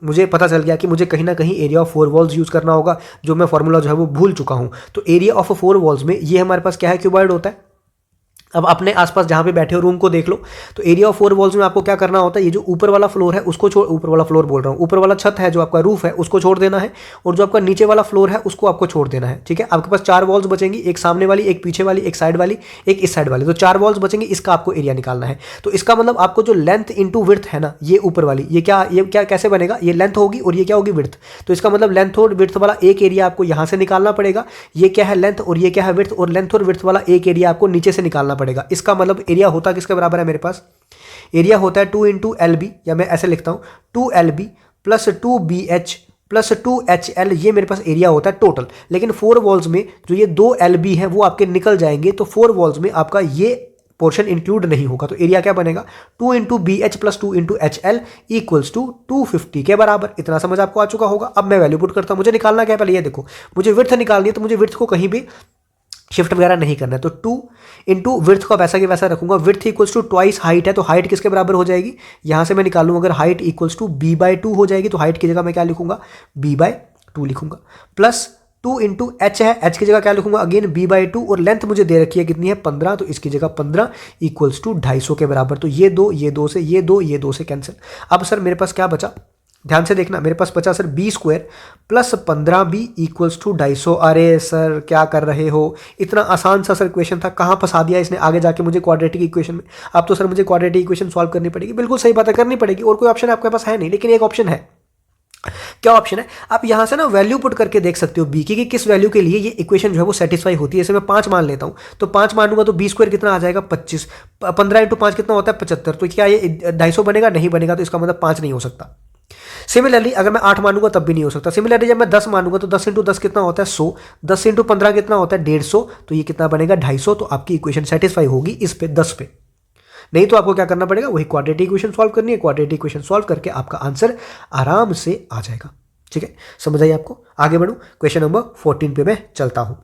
मुझे पता चल गया कि मुझे कहीं ना कहीं एरिया ऑफ 4 वॉल्स यूज़ करना होगा, जो मैं फॉर्मूला जो है वो भूल चुका हूँ। तो एरिया ऑफ 4 वॉल्स में ये हमारे पास क्या है क्यूबॉइड होता है, अब अपने आसपास जहाँ पे बैठे हो रूम को देख लो, तो एरिया ऑफ 4 वॉल्स में आपको क्या करना होता है, ये जो ऊपर वाला फ्लोर है उसको छोड़, ऊपर वाला फ्लोर बोल रहा हूँ, ऊपर वाला छत है जो आपका रूफ है उसको छोड़ देना है, और जो आपका नीचे वाला फ्लोर है उसको आपको छोड़ देना है। ठीक है, आपके पास 4 वॉल्स बचेंगी, एक सामने वाली, एक पीछे वाली, एक साइड वाली, एक इस साइड वाली, तो 4 वॉल्स बचेंगी। इसका आपको एरिया निकालना है। तो इसका मतलब आपको जो लेंथ इंटू विड्थ है ना, ये ऊपर वाली, ये क्या कैसे बनेगा, ये लेंथ होगी और ये क्या होगी, विड्थ। तो इसका मतलब लेंथ और विड्थ वाला एक एरिया आपको यहाँ से निकालना पड़ेगा। ये क्या है, लेंथ, और ये क्या है, विड्थ, और लेंथ और विड्थ वाला एक एरिया आपको नीचे से निकालना पड़ेगा। इसका मतलब एरिया होता किसके बराबर है मेरे पास, एरिया होता है 2 इंटू एल बी, या मैं ऐसे लिखता हूं 2LB plus 2BH plus 2HL, ये मेरे पास एरिया होता है टोटल। लेकिन 4 वॉल्स में जो ये 2LB है वो आपके निकल जाएंगे, तो 4 वॉल्स में आपका ये पोर्शन इंक्लूड नहीं होगा। तो एरिया क्या बनेगा, 2 into BH plus 2 into HL equals to 250 के बराबर। इतना समझ आपको आ चुका होगा। अब मैं वैल्यू पुट करता हूं, मुझे निकालना क्या है, पहले ये देखो, मुझे विड्थ निकालनी है, तो मुझे विड्थ को कहीं भी शिफ्ट वगैरह नहीं करना है। तो 2 इंटू विड्थ को वैसा कि वैसा रखूंगा। Width equals to twice height है, तो हाइट किसके बराबर हो जाएगी, यहां से मैं निकालूं अगर हाइट इक्वल्स टू b/2 हो जाएगी, तो हाइट की जगह मैं क्या लिखूंगा, b/2 लिखूंगा। प्लस 2 इंटू एच है, एच की जगह क्या लिखूंगा, अगेन b/2, और लेंथ मुझे दे रखी है कितनी है, 15, तो इसकी जगह 15 इक्वल्स टू 250 के बराबर। तो ये 2 से, ये 2 से कैंसिल। अब सर मेरे पास क्या बचा, ध्यान से देखना, मेरे पास बचा sir b² plus 15b equals to 250। अरे सर क्या कर रहे हो, इतना आसान सा सर क्वेश्चन था, कहाँ फंसा दिया इसने आगे जाके मुझे क्वाड्रेटिक इक्वेशन में। अब तो सर मुझे क्वाड्रेटिक इक्वेशन सॉल्व करनी पड़ेगी। बिल्कुल सही बात है, करनी पड़ेगी, और कोई ऑप्शन आपके पास है नहीं, लेकिन एक ऑप्शन है। क्या ऑप्शन है, आप यहां से ना वैल्यू पुट करके देख सकते हो b की, कि किस वैल्यू के लिए ये इक्वेशन जो है वो सेटिस्फाई होती है। जैसे मैं 5 मान लेता हूं, तो 5 मानूंगा तो b² कितना आ जाएगा, 25। 15 इंटू 5 कितना होता है, 75। तो क्या ये 250 बनेगा, नहीं बनेगा, तो इसका मतलब 5 नहीं हो सकता। सिमिलरली अगर मैं 8 मानूंगा तब भी नहीं हो सकता। सिमिलरली जब मैं 10 मानूंगा, तो 10 इंटू 10 कितना होता है, 100। 10 इंटू 15 कितना होता है, 150। तो ये कितना बनेगा, 250। तो आपकी इक्वेशन सेटिस्फाई होगी इस पे, 10 पे। नहीं तो आपको क्या करना पड़ेगा, वही क्वाड्रेटिक इक्वेशन सॉल्व करनी है। क्वाड्रेटिक इक्वेशन सॉल्व करके आपका आंसर आराम से आ जाएगा। ठीक है, समझ आई आपको। आगे बढ़ूं, क्वेश्चन नंबर 14 पे मैं चलता हूं।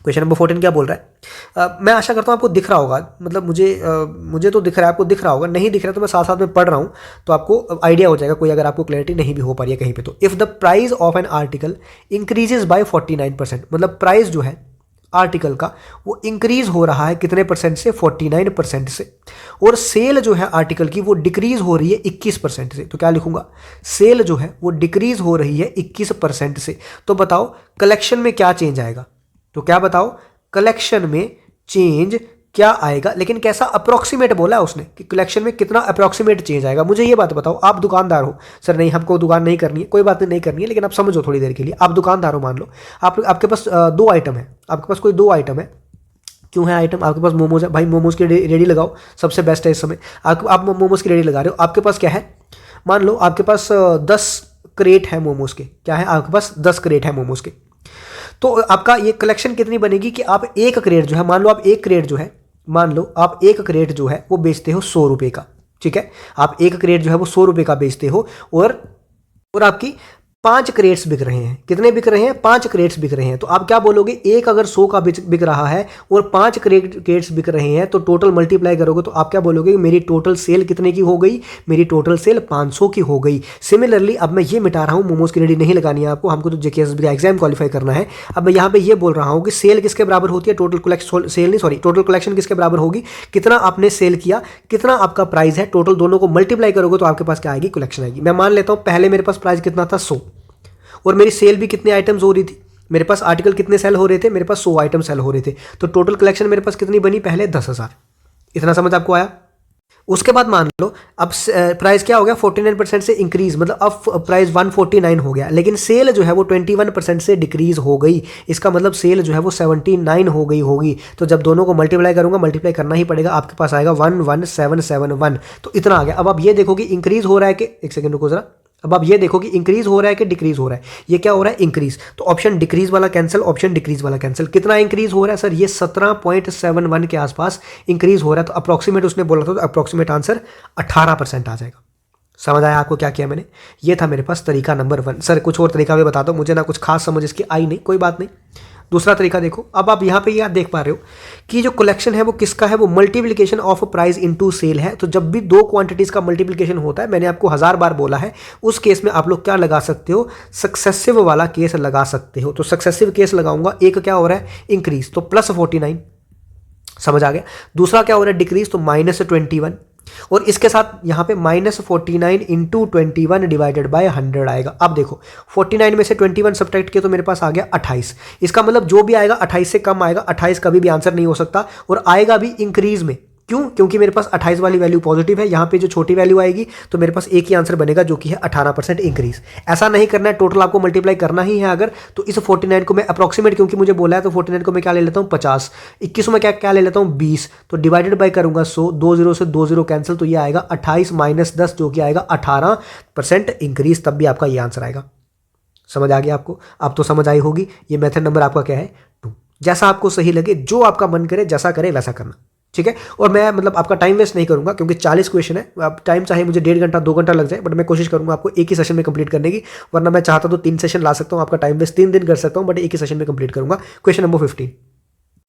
क्वेश्चन नंबर 14 क्या बोल रहा है, मैं आशा करता हूँ आपको दिख रहा होगा, मतलब मुझे तो दिख रहा है, आपको दिख रहा होगा। नहीं दिख रहा तो मैं साथ साथ में पढ़ रहा हूँ, तो आपको आइडिया हो जाएगा कोई अगर आपको क्लैरिटी नहीं भी हो पा रही है कहीं पे। तो if the price of an article increases by 49%, मतलब प्राइस जो है आर्टिकल का वो इंक्रीज हो रहा है कितने परसेंट से, 49% से, और सेल जो है आर्टिकल की वो डिक्रीज हो रही है 21% से। तो क्या लिखूंगा, सेल जो है वो डिक्रीज हो रही है 21% से। तो बताओ कलेक्शन में क्या चेंज आएगा, तो क्या बताओ कलेक्शन में चेंज क्या आएगा। लेकिन कैसा अप्रोक्सीमेट बोला है उसने, कि कलेक्शन में कितना अप्रोक्सीमेट चेंज आएगा। मुझे ये बात बताओ, आप दुकानदार हो, सर नहीं हमको दुकान नहीं करनी है, कोई बात नहीं करनी है, लेकिन आप समझो थोड़ी देर के लिए, आप दुकानदार हो, मान लो आपके पास 2 आइटम है, आपके पास कोई 2 आइटम है। क्यों है आइटम, आपके पास मोमोज है, भाई मोमोज की रेडी लगाओ, सबसे बेस्ट है इस समय। आप मोमोज की रेडी लगा रहे हो, आपके पास क्या है, मान लो आपके पास 10 क्रेट है मोमोज के, क्या है आपके पास 10 क्रेट है मोमोज के। तो आपका ये कलेक्शन कितनी बनेगी कि आप एक क्रेट जो है, मान लो आप एक क्रेट जो है, मान लो आप एक क्रेट जो है वो बेचते हो 100 रुपये का। ठीक है, आप एक क्रेट जो है वो 100 रुपये का बेचते हो, और आपकी 5 क्रेट्स बिक रहे हैं। कितने बिक रहे हैं, 5 क्रेट्स बिक रहे हैं। तो आप क्या बोलोगे, एक अगर 100 का बिक रहा है और 5 क्रेट्स बिक रहे हैं, तो टोटल मल्टीप्लाई करोगे तो आप क्या बोलोगे, मेरी टोटल सेल कितने की हो गई, मेरी टोटल सेल 500 की हो गई। सिमिलरली अब मैं ये मिटा रहा हूँ, मोमोज की रेडी नहीं लगानी है आपको, हमको तो जेकेएसएसबी का एग्जाम क्वालिफाई करना है। अब मैं यहाँ पे ये बोल रहा हूँ कि सेल किसके बराबर होती है, टोटल कलेक्शन किसके बराबर होगी, कितना आपने सेल किया, कितना आपका प्राइस है, टोटल दोनों को मल्टीप्लाई करोगे तो आपके पास क्या आएगी, कलेक्शन आएगी। मैं मान लेता हूँ पहले मेरे पास प्राइस कितना था, 100, और मेरी सेल भी कितने आइटम्स हो रही थी, मेरे पास आर्टिकल कितने सेल हो रहे थे, मेरे पास 100 आइटम सेल हो रहे थे। तो टोटल कलेक्शन मेरे पास कितनी बनी, पहले 10,000। इतना समझ आपको आया। उसके बाद मान लो अब प्राइस क्या हो गया, 49% से इंक्रीज, मतलब अब प्राइस 149 हो गया, लेकिन सेल जो है वो 21% से डिक्रीज हो गई। इसका मतलब सेल जो है वो 79 हो गई होगी। तो जब दोनों को मल्टीप्लाई करूंगा, मल्टीप्लाई करना ही पड़ेगा, आपके पास आएगा 11771। तो इतना आ गया। अब आप ये देखो कि इंक्रीज हो रहा है कि, एक सेकंड रुको जरा, अब आप ये देखो कि इंक्रीज हो रहा है कि डिक्रीज हो रहा है। ये क्या हो रहा है, इंक्रीज। तो ऑप्शन डिक्रीज वाला कैंसिल, ऑप्शन डिक्रीज वाला कैंसिल। कितना इंक्रीज हो रहा है सर, ये 17.71 के आसपास इंक्रीज हो रहा है। तो अप्रोक्सीमेट उसने बोला था, तो अप्रोक्सीमेट आंसर 18% आ जाएगा। समझ आया आपको क्या किया मैंने। ये था मेरे पास तरीका नंबर 1। सर कुछ और तरीका भी बता दो, मुझे ना कुछ खास समझ इसकी आई नहीं, कोई बात नहीं। दूसरा तरीका देखो, अब आप यहाँ पे याद देख पा रहे हो कि जो कलेक्शन है वो किसका है, वो multiplication of price into sale है। तो जब भी 2 क्वांटिटीज का मल्टीप्लिकेशन होता है, मैंने आपको 1000 बार बोला है, उस केस में आप लोग क्या लगा सकते हो, सक्सेसिव वाला केस लगा सकते हो। तो सक्सेसिव केस लगाऊंगा, एक क्या हो रहा है, इंक्रीज, तो +49, समझ आ गया। दूसरा क्या हो रहा है डिक्रीज, तो -21, और इसके साथ यहाँ पे -49 इंटू 21 डिवाइडेड बाय 100 आएगा। अब देखो 49 में से 21 सब्ट्रैक्ट किया तो मेरे पास आ गया 28। इसका मतलब जो भी आएगा 28 से कम आएगा, 28 कभी भी आंसर नहीं हो सकता, और आएगा भी इंक्रीज में। क्यों? क्योंकि मेरे पास 28 वाली वैल्यू पॉजिटिव है, यहाँ पे जो छोटी वैल्यू आएगी तो मेरे पास एक ही आंसर बनेगा जो कि है 18% इंक्रीज। ऐसा नहीं करना है, टोटल आपको मल्टीप्लाई करना ही है अगर, तो इस 49 को मैं अप्रॉक्सीमेट क्योंकि मुझे बोला है तो 49 को मैं क्या ले लेता हूँ 50, 21 में क्या क्या ले लेता हूँ 20, तो डिवाइडेड बाई करूंगा 100, 2 0 से 2 0 कैंसिल, तो ये आएगा 28 - 10 जो कि आएगा 18% इंक्रीज, तब भी आपका ये आंसर आएगा। समझ आ गया आपको? अब तो समझ आई होगी। ये मेथड नंबर आपका क्या है 2। जैसा आपको सही लगे, जो आपका मन करे, जैसा करे वैसा करना, ठीक है। और मैं मतलब आपका टाइम वेस्ट नहीं करूंगा क्योंकि 40 क्वेश्चन है। अब टाइम चाहे मुझे 1.5 घंटा 2 घंटा लग जाए, बट मैं कोशिश करूंगा आपको एक ही सेशन में कंप्लीट करने की, वरना मैं चाहता तो 3 सेशन ला सकता हूं, आपका टाइम वेस्ट 3 दिन कर सकता हूं, बट एक ही सेशन में कंप्लीट करूंगा। Question number 15।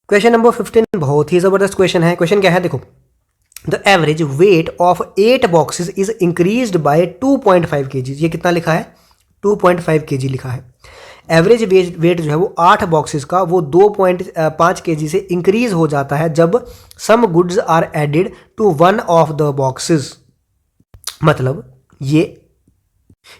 क्वेश्चन नंबर 15 बहुत ही जबरदस्त क्वेश्चन है। क्वेश्चन क्या है देखो, the average weight of 8 boxes is increased by 2.5 kg। ये कितना लिखा है? 2.5 kg लिखा है। एवरेज वेट जो है वो 8 बॉक्सेस का वो 2.5 kg से इंक्रीज हो जाता है जब some goods are added to one of the boxes. मतलब ये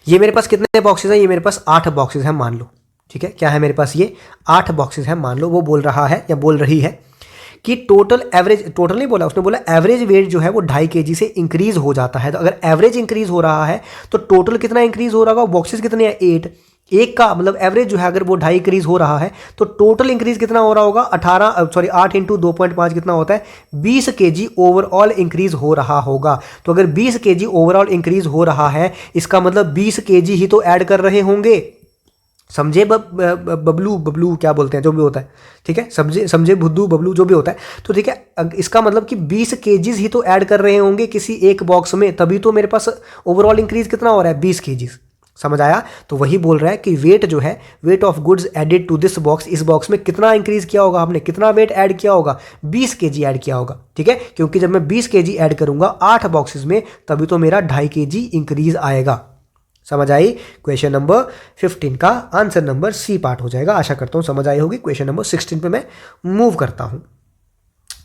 मेरे पास कितने बॉक्सेस हैं? ये मेरे पास 8 बॉक्सेस हैं मान लो, ठीक है। क्या है मेरे पास? ये 8 बॉक्सेस हैं मान लो। वो बोल रहा है या बोल रही है कि टोटल एवरेज, टोटल नहीं बोला उसने, बोला एवरेज वेट जो है वो 2.5 kg से इंक्रीज हो जाता है। तो अगर एवरेज इंक्रीज हो रहा है तो टोटल कितना इंक्रीज हो रहा होगा? बॉक्सेस कितने हैं? 8। एक का मतलब एवरेज जो है अगर वो 2.5 इंक्रीज हो रहा है तो टोटल इंक्रीज कितना हो रहा होगा? 8 इंटू 2.5 कितना होता है? 20 kg ओवरऑल इंक्रीज हो रहा होगा। तो अगर 20 kg ओवरऑल इंक्रीज हो रहा है, इसका मतलब 20 kg ही तो ऐड कर रहे होंगे। समझे? बबलू क्या बोलते हैं, जो भी होता है, ठीक है। समझे बुद्धू बबलू जो भी होता है, तो ठीक है। इसका मतलब कि 20 kg ही तो ऐड कर रहे होंगे किसी एक बॉक्स में, तभी तो मेरे पास ओवरऑल इंक्रीज कितना हो रहा है? 20 kg। समझ आया? तो वही बोल रहा है कि वेट जो है, weight of goods added to this box, इस बॉक्स में कितना इंक्रीज किया होगा आपने, कितना वेट ऐड किया होगा? 20 kg ऐड किया होगा, ठीक है। क्योंकि जब मैं 20 kg ऐड करूंगा 8 बॉक्सेस में, तभी तो मेरा 2.5 kg इंक्रीज आएगा। समझ आई? क्वेश्चन नंबर 15 का आंसर नंबर सी पार्ट हो जाएगा। आशा करता हूं समझ आई होगी। क्वेश्चन नंबर 16 पे मैं मूव करता हूं।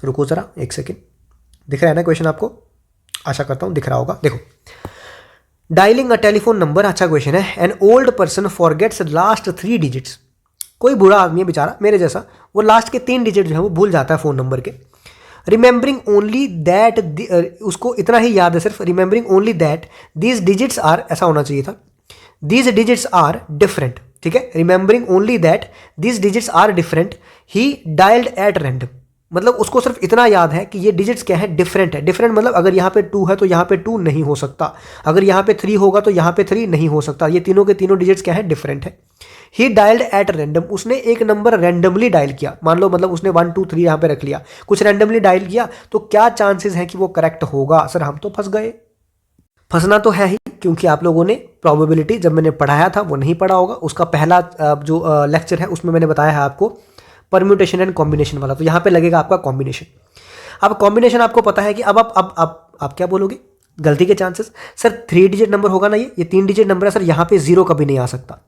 रुको जरा एक सेकेंड। दिख रहा है ना क्वेश्चन आपको? आशा करता हूं दिख रहा होगा। देखो, डायलिंग अ टेलीफोन नंबर, अच्छा क्वेश्चन है। An old person forgets last 3 digits. कोई बुरा आदमी है बेचारा मेरे जैसा, वो लास्ट के 3 डिजिट जो है वो भूल जाता है फोन नंबर के। रिमेंबरिंग ओनली दैट, उसको इतना ही याद है सिर्फ, remembering only that these digits are, ऐसा होना चाहिए था, दीज डिजिट्स आर डिफरेंट, ठीक है। Remembering only that these digits are different, he dialled at random. मतलब उसको सिर्फ इतना याद है कि ये डिजिट्स क्या है? डिफरेंट है। डिफरेंट मतलब अगर यहाँ पे 2 है तो यहाँ पे 2 नहीं हो सकता, अगर यहाँ पे 3 होगा तो यहाँ पे 3 नहीं हो सकता। ये तीनों के तीनों डिजिट्स क्या है? डिफरेंट है। ही डायल्ड एट रैंडम, उसने एक नंबर रैंडमली डायल किया, मान लो, मतलब उसने 1 2 3 यहाँ पे रख लिया, कुछ रैंडमली डायल किया, तो क्या चांसेस हैं कि वो करेक्ट होगा? सर हम तो फंस गए। फंसना तो है ही, क्योंकि आप लोगों ने प्रोबेबिलिटी जब मैंने पढ़ाया था वो नहीं पढ़ा होगा। उसका पहला जो लेक्चर है उसमें मैंने बताया है आपको परम्यूटेशन एंड कॉम्बिनेशन वाला, तो यहाँ पे लगेगा आपका कॉम्बिनेशन। अब कॉम्बिनेशन आपको पता है कि अब आप क्या बोलोगे? गलती के चांसेस, सर 3 डिजिट नंबर होगा ना, ये 3 डिजिट नंबर है सर, यहाँ पे 0 कभी नहीं आ सकता।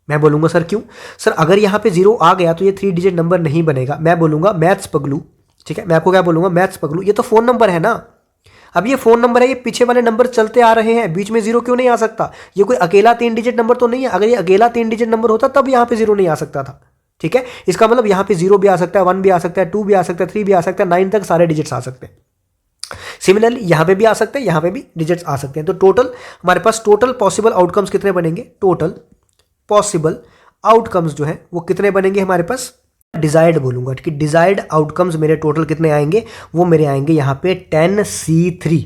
मैं बोलूंगा सर क्यों? सर अगर यहाँ पे 0 आ गया तो ये 3 डिजिट नंबर नहीं बनेगा। मैं बोलूंगा मैथ्स पगलू, ठीक है। मैं आपको क्या बोलूंगा? मैथ्स पगलू, ये तो फोन नंबर है ना। अब ये फोन नंबर है, ये पीछे वाले नंबर चलते आ रहे हैं, बीच में 0 क्यों नहीं आ सकता? ये कोई अकेला 3 डिजिट नंबर तो नहीं है। अगर ये अकेला 3 डिजिट नंबर होता तब यहाँ पे 0 नहीं आ सकता था, ठीक है। इसका मतलब यहाँ पे 0 भी आ सकता है, 1 भी आ सकता है, 2 भी आ सकता है, 3 भी आ सकता है, 9 तक सारे डिजिट्स आ सकते हैं। सिमिलरली यहाँ पे भी आ सकते हैं, यहाँ पे भी डिजिट्स आ सकते हैं। तो टोटल हमारे पास टोटल पॉसिबल आउटकम्स कितने बनेंगे? टोटल पॉसिबल आउटकम्स जो है वो कितने बनेंगे हमारे पास? डिजायर्ड बोलूंगा, ठीक है। डिजायर्ड आउटकम्स मेरे टोटल कितने आएंगे? वो मेरे आएंगे यहाँ पे 10C3।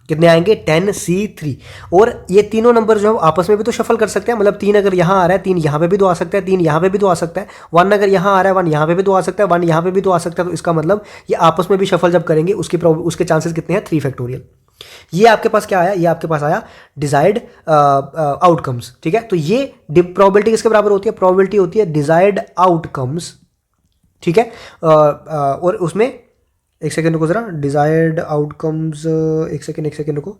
कितने आएंगे? 10C3। और ये तीनों नंबर जो है आपस में भी तो शफल कर सकते हैं। मतलब 3 अगर यहाँ आ रहा है, 3 यहाँ पे भी तो आ सकता है, 3 यहाँ पे भी तो आ सकता है। 1 अगर यहाँ आ रहा है, 1 यहाँ पे भी तो आ सकता है, 1 यहाँ पे भी तो आ सकता है। तो इसका मतलब ये आपस में भी शफल जब करेंगे उसके चांसेस कितने हैं? 3 फैक्टोरियल। ये आपके पास क्या आया? ये आपके पास आया डिजायर्ड आउटकम्स, ठीक है। तो ये प्रोबेबिलिटी किसके बराबर होती है? प्रोबेबिलिटी होती है डिजायर्ड आउटकम्स, ठीक है। और उसमें एक सेकेंड रुको जरा, डिजायर्ड आउटकम्स, एक सेकेंड रुको,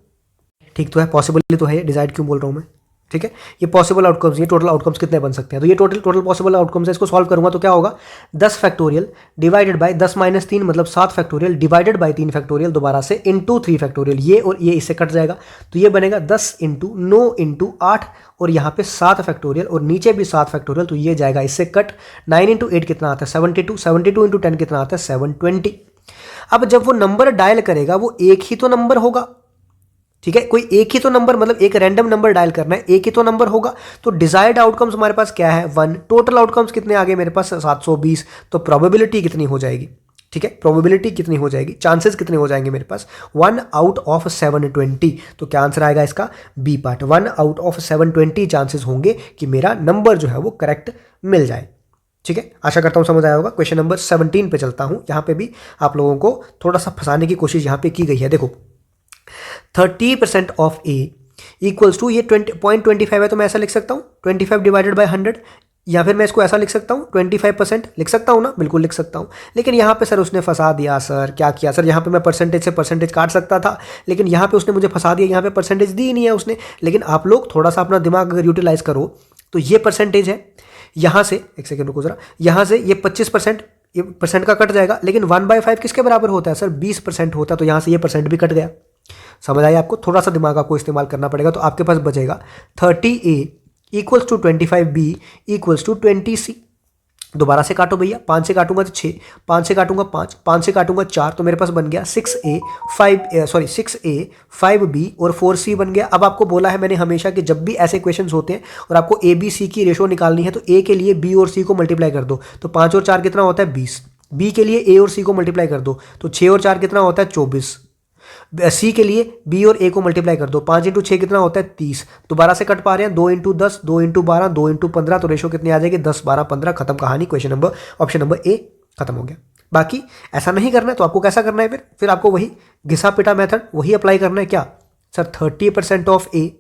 ठीक तो है, पॉसिबल तो है। डिजायर्ड क्यों बोल रहा हूँ मैं? ठीक है, ये पॉसिबल आउटकम्स, ये टोटल आउटकम्स कितने बन सकते हैं, तो ये टोटल पॉसिबल आउटकम्स है। इसको सॉल्व करूंगा तो क्या होगा, 10 फैक्टोरियल डिवाइडेड बाय 10 माइनस 3 मतलब 7 फैक्टोरियल डिवाइडेड बाय 3 फैक्टोरियल दोबारा से इंटू 3 फैक्टोरियल, ये और ये इससे कट जाएगा, तो ये बनेगा 10 इंटू 9 इंटू 8 और यहाँ पे 7 फैक्टोरियल और नीचे भी 7 फैक्टोरियल, तो ये जाएगा इससे कट। 9 इंटू 8 कितना आता है 72, 72 इंटू 10 कितना आता है 720। अब जब वो नंबर डायल करेगा वो एक ही तो नंबर होगा, ठीक है, कोई एक ही तो नंबर, मतलब एक रैंडम नंबर डायल करना है, एक ही तो नंबर होगा, तो डिजायर्ड आउटकम्स हमारे पास क्या है 1, टोटल आउटकम्स कितने आ गए मेरे पास 720, तो प्रोबेबिलिटी कितनी हो जाएगी, ठीक है, प्रोबेबिलिटी कितनी हो जाएगी, चांसेस कितने हो जाएंगे मेरे पास 1 आउट ऑफ 720, तो क्या आंसर आएगा इसका B part, 1 out of 720 chances होंगे कि मेरा नंबर जो है वो करेक्ट मिल जाए। ठीक है, आशा करता हूं समझ आया होगा। क्वेश्चन नंबर 17 पे चलता हूं, यहां पे भी आप लोगों को थोड़ा सा फंसाने की कोशिश यहां पे की गई है। देखो 30% ऑफ ए इक्वल्स टू, ये 20.25 है तो मैं ऐसा लिख सकता हूँ 25 डिवाइडेड बाय 100, या फिर मैं इसको ऐसा लिख सकता हूँ 25% लिख सकता हूँ ना, बिल्कुल लिख सकता हूँ। लेकिन यहाँ पे सर उसने फंसा दिया, सर क्या किया सर, यहाँ पे मैं परसेंटेज से परसेंटेज काट सकता था, लेकिन यहाँ पे उसने मुझे फंसा दिया, यहाँ पे परसेंटेज दी ही नहीं है उसने। लेकिन आप लोग थोड़ा सा अपना दिमाग अगर यूटिलाइज करो तो ये परसेंटेज है, यहाँ से एक सेकेंड रुको जरा, यहाँ से ये 25%, ये परसेंट का कट जाएगा, लेकिन 1/5 किसके बराबर होता है सर 20% होता है, तो यहाँ से ये परसेंट भी कट गया। समझ आया आपको, थोड़ा सा दिमाग आपको इस्तेमाल करना पड़ेगा, तो आपके पास बचेगा 30A equals to 25B equals to 20C। दोबारा से काटो भैया, 5 से काटूंगा तो 6, 5 से काटूंगा 5, 5 से काटूंगा 4, तो मेरे पास बन गया 6A 5B और 4C बन गया। अब आपको बोला है मैंने हमेशा कि जब भी ऐसे क्वेश्चंस होते हैं और आपको A B C की रेशो निकालनी है तो A के लिए B और C को मल्टीप्लाई कर दो, तो 5 और 4 कितना होता है 20, B के लिए A और C को मल्टीप्लाई कर दो तो 6 और 4 कितना होता है 24, सी के लिए बी और ए को मल्टीप्लाई कर दो, 5 इंटू 6 कितना होता है 30, दोबारा से कट पा रहे हैं 2 इंटू 10, 2 इंटू 12, 2 इंटू 15, तो रेशो कितनी आ जाएगी 10 12 15, खत्म कहानी। Question number option number A खत्म हो गया। बाकी ऐसा नहीं करना है तो आपको कैसा करना है, फिर आपको वही घिसा पिटा मेथड वही अप्लाई करना है। क्या sir 30% of A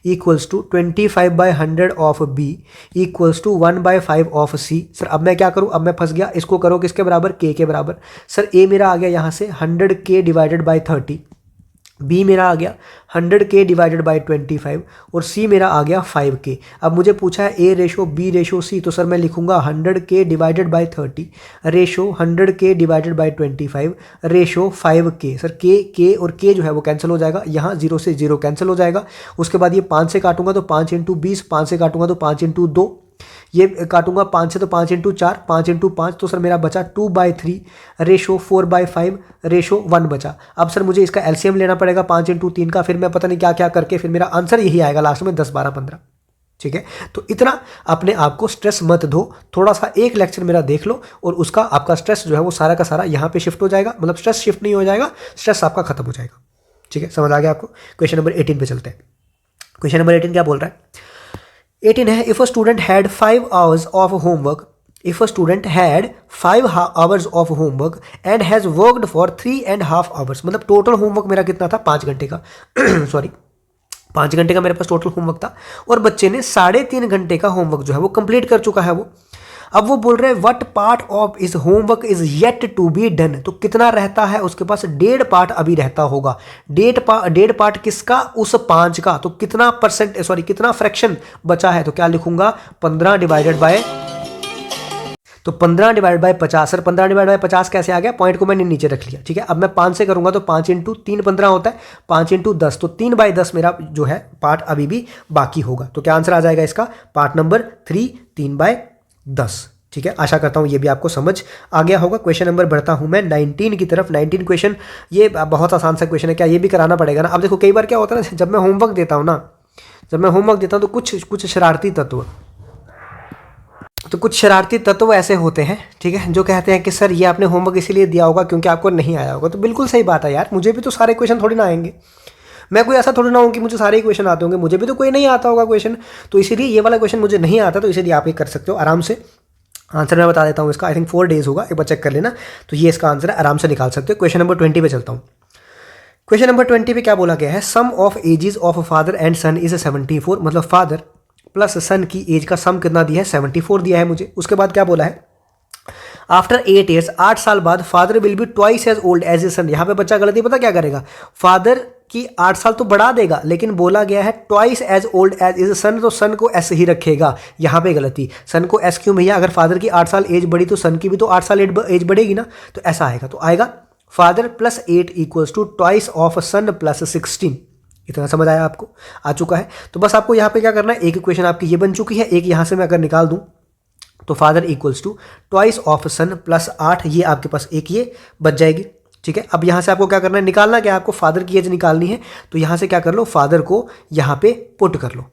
equals to 25/100 of B equals to 1/5 of C. Sir अब मैं क्या करूं, अब मैं फंस गया, इसको करो किसके बराबर के बराबर। सर ए मेरा आ गया यहाँ से 100K डिवाइडेड बाय 30, बी मेरा आ गया 100K डिवाइडेड बाय 25 और सी मेरा आ गया 5K। अब मुझे पूछा है ए रेशो बी रेशो सी, तो सर मैं लिखूंगा 100K divided by 30 ratio 100K divided by 25 ratio 5K। Sir के और के जो है वो कैंसिल हो जाएगा, यहाँ 0 से 0 कैंसिल हो जाएगा। उसके बाद ये 5 से काटूंगा तो 5 इंटू 20, 5 से काटूंगा तो 5 इंटू 2, ये काटूंगा 5 से तो 5 इंटू 4, 5 इंटू 5, तो सर मेरा बचा 2/3 रेशो 4/5 रेशो 1 बचा। अब सर मुझे इसका एलसीएम लेना पड़ेगा 5 इंटू 3 का, फिर मैं पता नहीं क्या क्या करके फिर मेरा आंसर यही आएगा लास्ट में 10 12 15। ठीक है, तो इतना अपने आप को स्ट्रेस मत दो, थोड़ा सा एक लेक्चर मेरा देख लो और उसका आपका स्ट्रेस जो है वो सारा का सारा यहाँ पे शिफ्ट हो जाएगा, मतलब स्ट्रेस शिफ्ट नहीं हो जाएगा, स्ट्रेस आपका खत्म हो जाएगा। ठीक है, समझ आ गया आपको। क्वेश्चन नंबर 18 पे चलते हैं। क्वेश्चन नंबर 18 क्या बोल रहा है, 18 है, if a student had 5 hours of homework, if a student had 5 hours of homework and has worked for 3.5 hours, मतलब टोटल होमवर्क मेरा कितना था 5 घंटे का सॉरी 5 घंटे का मेरे पास टोटल होमवर्क था और बच्चे ने 3.5 घंटे का होमवर्क जो है वो कंप्लीट कर चुका है वो। अब वो बोल रहे हैं what part of this homework is yet to be done, तो कितना रहता है उसके पास, 1.5 पार्ट अभी रहता होगा। 1.5 पार्ट किसका, उस 5 का, तो कितना परसेंट सॉरी कितना फ्रैक्शन बचा है, तो क्या लिखूंगा 15 डिवाइडेड बाय, तो 15 divide by 50। Sir 15 divide by 50 कैसे आ गया, पॉइंट को मैंने नीचे रख लिया। ठीक है, अब मैं 5 से करूंगा तो 5 इंटू 3 15 होता है, 5 इंटू 10 तो 3/10 मेरा जो है पार्ट अभी भी बाकी होगा। तो क्या आंसर आ जाएगा इसका, पार्ट नंबर 3 3/10। ठीक है, आशा करता हूँ ये भी आपको समझ आ गया होगा। क्वेश्चन नंबर बढ़ता हूँ मैं 19 की तरफ। 19 क्वेश्चन, ये बहुत आसान सा क्वेश्चन है, क्या ये भी कराना पड़ेगा ना। अब देखो कई बार क्या होता है ना, जब मैं होमवर्क देता हूँ ना, जब मैं होमवर्क देता हूँ तो कुछ शरारती तत्व ऐसे होते हैं, ठीक है, जो कहते हैं कि सर ये आपने होमवर्क इसीलिए दिया होगा क्योंकि आपको नहीं आया होगा। तो बिल्कुल सही बात है यार, मुझे भी तो सारे क्वेश्चन थोड़ी ना आएंगे, मैं कोई ऐसा थोड़ी ना हूँ कि मुझे सारे ही क्वेश्चन आते होंगे, मुझे भी तो कोई नहीं आता होगा क्वेश्चन। तो इसीलिए ये वाला क्वेश्चन मुझे नहीं आता, तो इसीलिए आप ये कर सकते हो आराम से। आंसर मैं बता देता हूँ इसका, आई थिंक 4 days होगा, एक बार चेक कर लेना। तो ये इसका आंसर है, आराम से निकाल सकते हो। क्वेश्चन नंबर 20 पे चलता हूँ। क्वेश्चन नंबर 20 पे क्या बोला गया है, sum of ages of father and son is 74, मतलब फादर प्लस सन की एज का सम कितना दिया है 74 दिया है मुझे। उसके बाद क्या बोला है, आफ्टर 8 years 8 साल बाद father will be twice as old as a son. यहाँ पे बच्चा गलती पता क्या करेगा, फादर कि 8 साल तो बढ़ा देगा, लेकिन बोला गया है twice as old as is son, तो सन को एस ही रखेगा। यहाँ पे गलती, सन को एस क्यों भैया? अगर फादर की 8 साल एज बढ़ी तो सन की भी तो 8 साल एज बढ़ेगी ना, तो ऐसा आएगा। तो आएगा father plus 8 equals to twice of son plus 16। इतना समझ आया आपको? आ चुका है। तो बस आपको यहाँ पे क्या करना है, एक इक्वेशन आपकी ये बन चुकी है, एक यहाँ से मैं अगर निकाल दूँ तो father equals to twice of son plus 8, ये आपके पास एक ये बच जाएगी। ठीक है, अब यहाँ से आपको क्या करना है, निकालना क्या है आपको, फादर की एज निकालनी है। तो यहाँ से क्या कर लो, फादर को यहाँ पे पुट कर लो।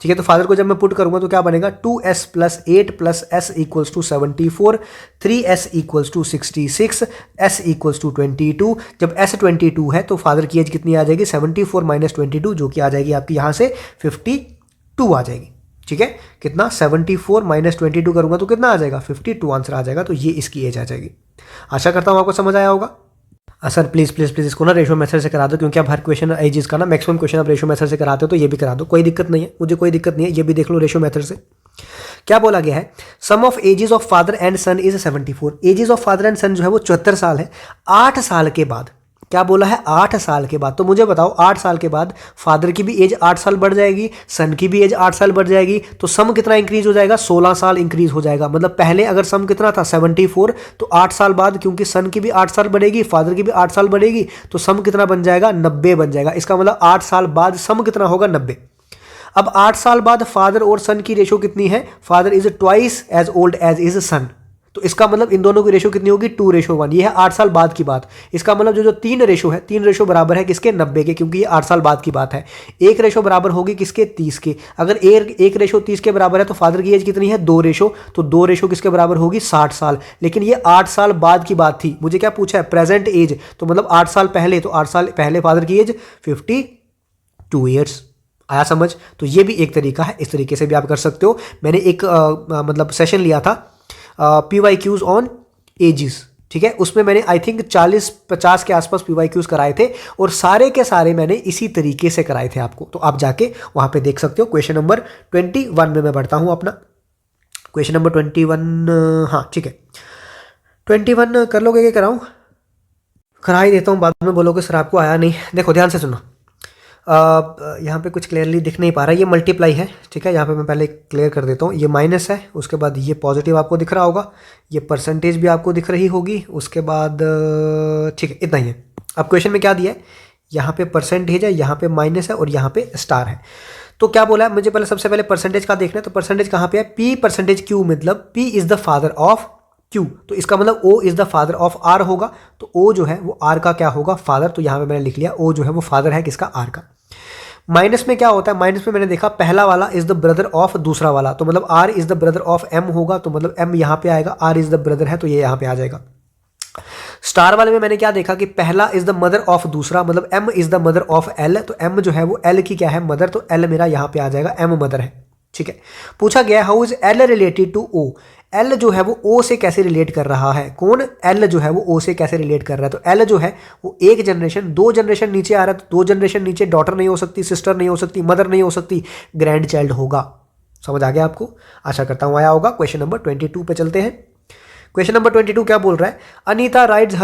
ठीक है, तो फादर को जब मैं पुट करूंगा तो क्या बनेगा, 2s plus 8 plus s equals to 74, 3s equals to 66, s equals to 22। जब s 22 है तो फादर की एज कितनी आ जाएगी, 74 माइनस 22, जो कि आ जाएगी आपकी यहाँ से 52 आ जाएगी। ठीक है, कितना, 74 माइनस 22 करूंगा तो कितना आ जाएगा, 52 आंसर आ जाएगा। तो ये इसकी एज आ जाएगी। आशा करता हूँ आपको समझ आया होगा। सर प्लीज़ प्लीज़ प्लीज़ इसको ना रेशो मेथड से करा दो, क्योंकि आप हर क्वेश्चन एजेस का ना मैक्सिमम क्वेश्चन आप रेशो मेथड से कराते हो, तो ये भी करा दो, कोई दिक्कत नहीं है, मुझे कोई दिक्कत नहीं है, ये भी देख लो रेशो मेथड से। क्या बोला गया है, sum of ages of father and son is 74। Ages of father and son जो है वो 74 साल है। 8 साल के बाद, क्या बोला है, 8 साल के बाद। तो मुझे बताओ 8 साल के बाद फादर की भी एज 8 साल बढ़ जाएगी, सन की भी एज 8 साल बढ़ जाएगी, तो सम कितना इंक्रीज हो जाएगा, 16 साल इंक्रीज हो जाएगा। मतलब पहले अगर सम कितना था 74, तो 8 साल बाद क्योंकि सन की भी 8 साल बढ़ेगी, फादर की भी 8 साल बढ़ेगी, तो सम कितना बन जाएगा, 90 बन जाएगा। इसका मतलब 8 साल बाद सम कितना होगा, 90। अब 8 साल बाद फादर और सन की रेशो कितनी है, father is twice as old as is son, तो इसका मतलब इन दोनों की रेशो कितनी होगी, 2:1। ये है 8 साल बाद की बात। इसका मतलब जो 3 रेशो है, 3 रेशो बराबर है किसके, 90 के, क्योंकि ये 8 साल बाद की बात है। 1 रेशो बराबर होगी किसके, 30 के। अगर 1 रेशो 30 के बराबर है तो फादर की एज कितनी है, 2 रेशो, तो 2 रेशो किसके बराबर होगी, 60 साल। लेकिन ये 8 साल बाद की बात थी। मुझे क्या पूछा है, प्रेजेंट एज, तो मतलब 8 साल पहले, तो 8 साल पहले फादर की एज 52 ईयर्स। आया समझ? तो ये भी एक तरीका है, इस तरीके से भी आप कर सकते हो। मैंने एक मतलब सेशन लिया था PYQs ऑन एजिस, ठीक है, उसमें मैंने आई थिंक 40-50 के आसपास PYQs कराए थे, और सारे के सारे मैंने इसी तरीके से कराए थे आपको। तो आप जाके वहाँ पे देख सकते हो। क्वेश्चन नंबर 21 में मैं बढ़ता हूँ अपना, क्वेश्चन नंबर 21, हाँ ठीक है, 21 कर लोगे, क्या कराऊँ, करा ही देता हूँ, बाद में बोलोगे सर आपको आया नहीं। देखो ध्यान से सुनो, यहाँ पे कुछ क्लियरली दिख नहीं पा रहा है, ये मल्टीप्लाई है, ठीक है, यहाँ पे मैं पहले क्लियर कर देता हूँ। ये माइनस है, उसके बाद ये पॉजिटिव आपको दिख रहा होगा, ये परसेंटेज भी आपको दिख रही होगी, उसके बाद ठीक है, इतना ही है। अब क्वेश्चन में क्या दिया है, यहाँ पे परसेंटेज है, यहाँ पे माइनस है, और यहाँ पे स्टार है। तो क्या बोला है, मुझे पहले सबसे पहले परसेंटेज का देखना है। तो परसेंटेज कहाँ पे है, P परसेंटेज Q, मतलब P is the father of Q, तो इसका मतलब O is the father of R होगा। तो O जो है वो R का क्या होगा, फादर। तो यहाँ पे मैंने लिख लिया O जो है वो फादर है किसका, R का। माइनस में क्या होता है, माइनस में मैंने देखा पहला वाला इज द ब्रदर ऑफ दूसरा वाला, तो मतलब R is the brother of M होगा, तो मतलब M यहाँ पे आएगा, R इज द ब्रदर है तो ये यहाँ पे आ जाएगा। स्टार वाले में मैंने क्या देखा कि पहला इज द मदर ऑफ दूसरा, मतलब M is the mother of L, तो M जो है वो L की क्या है, मदर, तो L मेरा यहाँ पे आ जाएगा, M मदर है। ठीक है, पूछा गया how is L related to O, L जो है वो O से कैसे रिलेट कर रहा है, कौन, L जो है वो O से कैसे रिलेट कर रहा है। तो L जो है वो एक जनरेशन, 2 जनरेशन नीचे आ रहा है, तो 2 जनरेशन नीचे डॉटर नहीं हो सकती, सिस्टर नहीं हो सकती, मदर नहीं हो सकती, ग्रैंड चाइल्ड होगा। समझ आ गया आपको? आशा करता हूँ आया होगा। क्वेश्चन नंबर 22 पे चलते हैं। क्वेश्चन नंबर 22 क्या बोल रहा है, Anita rides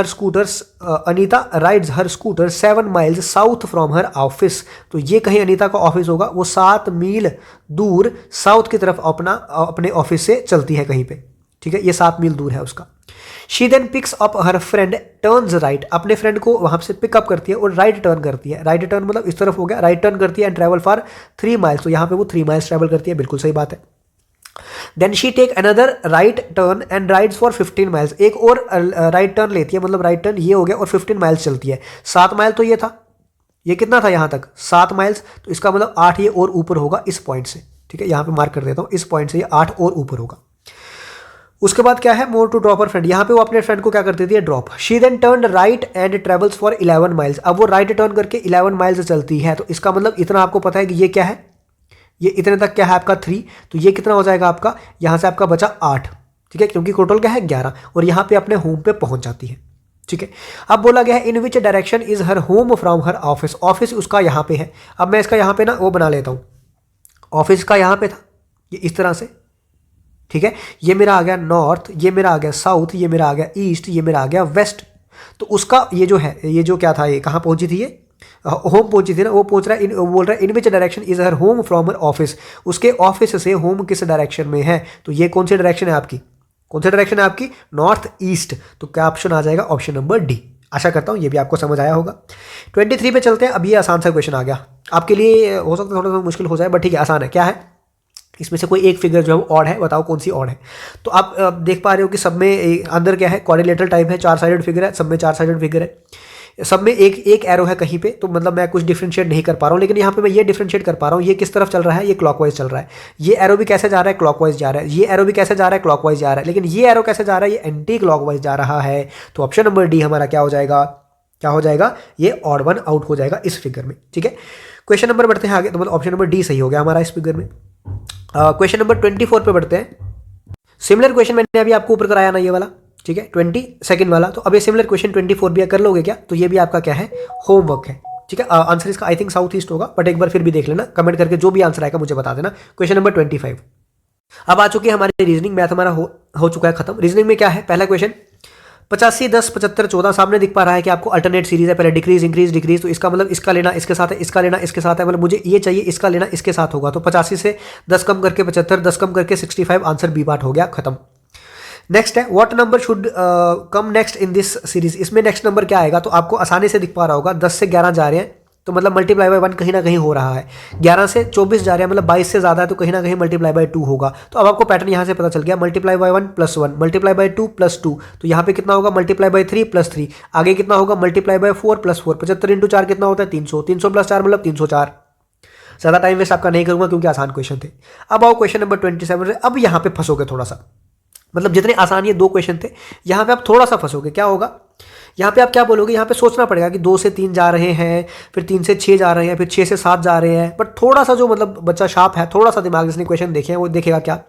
her scooter 7 miles south from her office. तो ये कहीं अनीता का ऑफिस होगा, वो 7 मील दूर साउथ की तरफ अपने ऑफिस से चलती है कहीं पे, ठीक है, ये 7 मील दूर है उसका। She then picks up her friend, turns right, अपने फ्रेंड को वहां से पिकअप करती है और राइट टर्न करती है। राइट टर्न मतलब इस तरफ हो गया, राइट टर्न करती है एंड ट्रैवल फॉर 3 माइल्स, तो यहाँ पे वो 3 माइल्स ट्रैवल करती है, बिल्कुल सही बात है। Then she take another right turn and rides for 15 miles, एक और राइट टर्न लेती है, मतलब राइट टर्न ये हो गया, और 15 माइल्स चलती है। 7 माइल तो ये था, ये कितना था यहाँ तक, 7 माइल्स, तो इसका मतलब 8 ये और ऊपर होगा इस पॉइंट से, ठीक है, यहाँ पे मार्क कर देता हूँ, इस पॉइंट से ये 8 और ऊपर होगा। उसके बाद क्या है, more to drop her friend, यहाँ पे वो अपने फ्रेंड को क्या कर देती है, drop. She then turn right and travels for 11 miles, अब वो राइट टर्न करके 11 माइल्स चलती है। तो इसका मतलब इतना आपको पता है कि ये क्या है, ये इतने तक क्या है आपका 3, तो ये कितना हो जाएगा आपका, यहाँ से आपका बचा 8, ठीक है, क्योंकि टोटल क्या है 11, और यहाँ पे अपने होम पे पहुंच जाती है। ठीक है, अब बोला गया है in which direction is her home from her office, office उसका यहाँ पे है। अब मैं इसका यहाँ पे ना वो बना लेता हूँ, ऑफिस का यहाँ पे था ये इस तरह से, ठीक है, ये मेरा आ गया नॉर्थ, ये मेरा आ गया साउथ, ये मेरा आ गया ईस्ट, ये मेरा आ गया वेस्ट। तो उसका ये जो है, ये जो क्या था, ये कहाँ पहुंची थी, ये होम पहुंची थी ना, वो पूछ रहा है वो बोल रहा है in which direction is her home from her office, उसके ऑफिस से होम किस डायरेक्शन में है। तो ये कौन सी डायरेक्शन है आपकी, कौन सी डायरेक्शन है आपकी, नॉर्थ ईस्ट। तो क्या ऑप्शन आ जाएगा, ऑप्शन नंबर डी। आशा करता हूँ ये भी आपको समझ आया होगा। 23 पे चलते हैं। अब ये आसान सा क्वेश्चन आ गया आपके लिए, हो सकता है थोड़ा सा मुश्किल हो जाए बट ठीक है, आसान है। क्या है, इसमें से कोई एक फिगर जो है वो ऑड है, बताओ कौन सी ऑड है। तो आप देख पा रहे हो कि सब में अंदर क्या है, क्वाड्रिलेटरल टाइप है, 4 साइडेड फिगर है, सब में 4 साइडेड फिगर है, सब में एक एक एरो है कहीं पे। तो मतलब मैं कुछ डिफरेंशिएट नहीं कर पा रहा हूँ, लेकिन यहाँ पे मैं ये डिफरेंशिएट कर पा रहा हूँ, ये किस तरफ चल रहा है, ये क्लॉकवाइज चल रहा है। ये एरो भी कैसे जा रहा है, क्लॉकवाइज जा रहा है। ये एरो भी कैसे जा रहा है, क्लॉकवाइज जा रहा है। लेकिन ये एरो कैसे जा रहा है, ये एंटी क्लॉकवाइज जा रहा है। तो ऑप्शन नंबर डी हमारा क्या हो जाएगा, क्या हो जाएगा, ये ऑड वन आउट हो जाएगा इस फिगर में। ठीक है, क्वेश्चन नंबर बढ़ते हैं आगे। तो मतलब ऑप्शन नंबर डी सही हो गया हमारा इस फिगर में। क्वेश्चन नंबर 24 पे बढ़ते हैं। सिमिलर क्वेश्चन मैंने अभी आपको ऊपर कराया ना ये वाला, ठीक है, 22 वाला। तो अब ये सिमिलर क्वेश्चन 24 भी कर लोगे क्या, तो ये भी आपका क्या है, होमवर्क है। ठीक है, आंसर इसका आई थिंक साउथ ईस्ट होगा, बट एक बार फिर भी देख लेना, कमेंट करके जो भी आंसर आएगा मुझे बता देना। Question number 25। अब आ चुकी है हमारी रीजनिंग, मैथ हमारा हो चुका है खत्म। रीजनिंग में क्या है, पहला क्वेश्चन 85 10 75 14 सामने दिख पा रहा है कि आपको अल्टरनेट सीरीज है, पहले डिक्रीज इंक्रीज डिक्रीज। तो इसका मतलब इसका लेना इसके साथ है, इसका लेना इसके साथ है, मतलब मुझे ये चाहिए इसका लेना इसके साथ होगा। तो 85 से 10 कम करके 75, 10 कम करके 65, आंसर बी पार्ट हो गया खत्म। नेक्स्ट है what number should come next in this series. इसमें नेक्स्ट नंबर क्या आएगा, तो आपको आसानी से दिख पा रहा होगा 10 से 11 जा रहे हैं, तो मतलब मल्टीप्लाई बाय 1 कहीं ना कहीं हो रहा है। 11 से 24 जा रहे हैं, मतलब 22 से ज़्यादा है, तो कहीं ना कहीं मल्टीप्लाई बाय 2 होगा। तो अब आपको पैटर्न यहाँ से पता चल गया, मल्टीप्लाई बाय 1 + 1, मल्टीप्लाई बाय 2 + 2। तो यहाँ पे कितना होगा, मल्टीप्लाई बाय 3 + 3। आगे कितना होगा, मल्टीप्लाई बाय 4 + 4। 75 × 4 कितना होता है, 300। 300 + 4 मतलब 304। ज़्यादा टाइम वेस्ट आपका नहीं करूँगा क्योंकि आसान क्वेश्चन थे। अब आओ क्वेश्चन नंबर 27 से। अब यहाँ पे फंसोगे थोड़ा सा, मतलब जितने आसान ये 2 क्वेश्चन थे, यहाँ पे आप थोड़ा सा फंसोगे। क्या होगा, यहाँ पे आप क्या बोलोगे, यहाँ पे सोचना पड़ेगा कि 2 से 3 जा रहे हैं, फिर 3 से 6 जा रहे हैं, फिर 6 से 7 जा रहे हैं। बट थोड़ा सा जो मतलब बच्चा शार्प है, थोड़ा सा दिमाग जिसने क्वेश्चन देखे हैं, वो देखेगा क्या,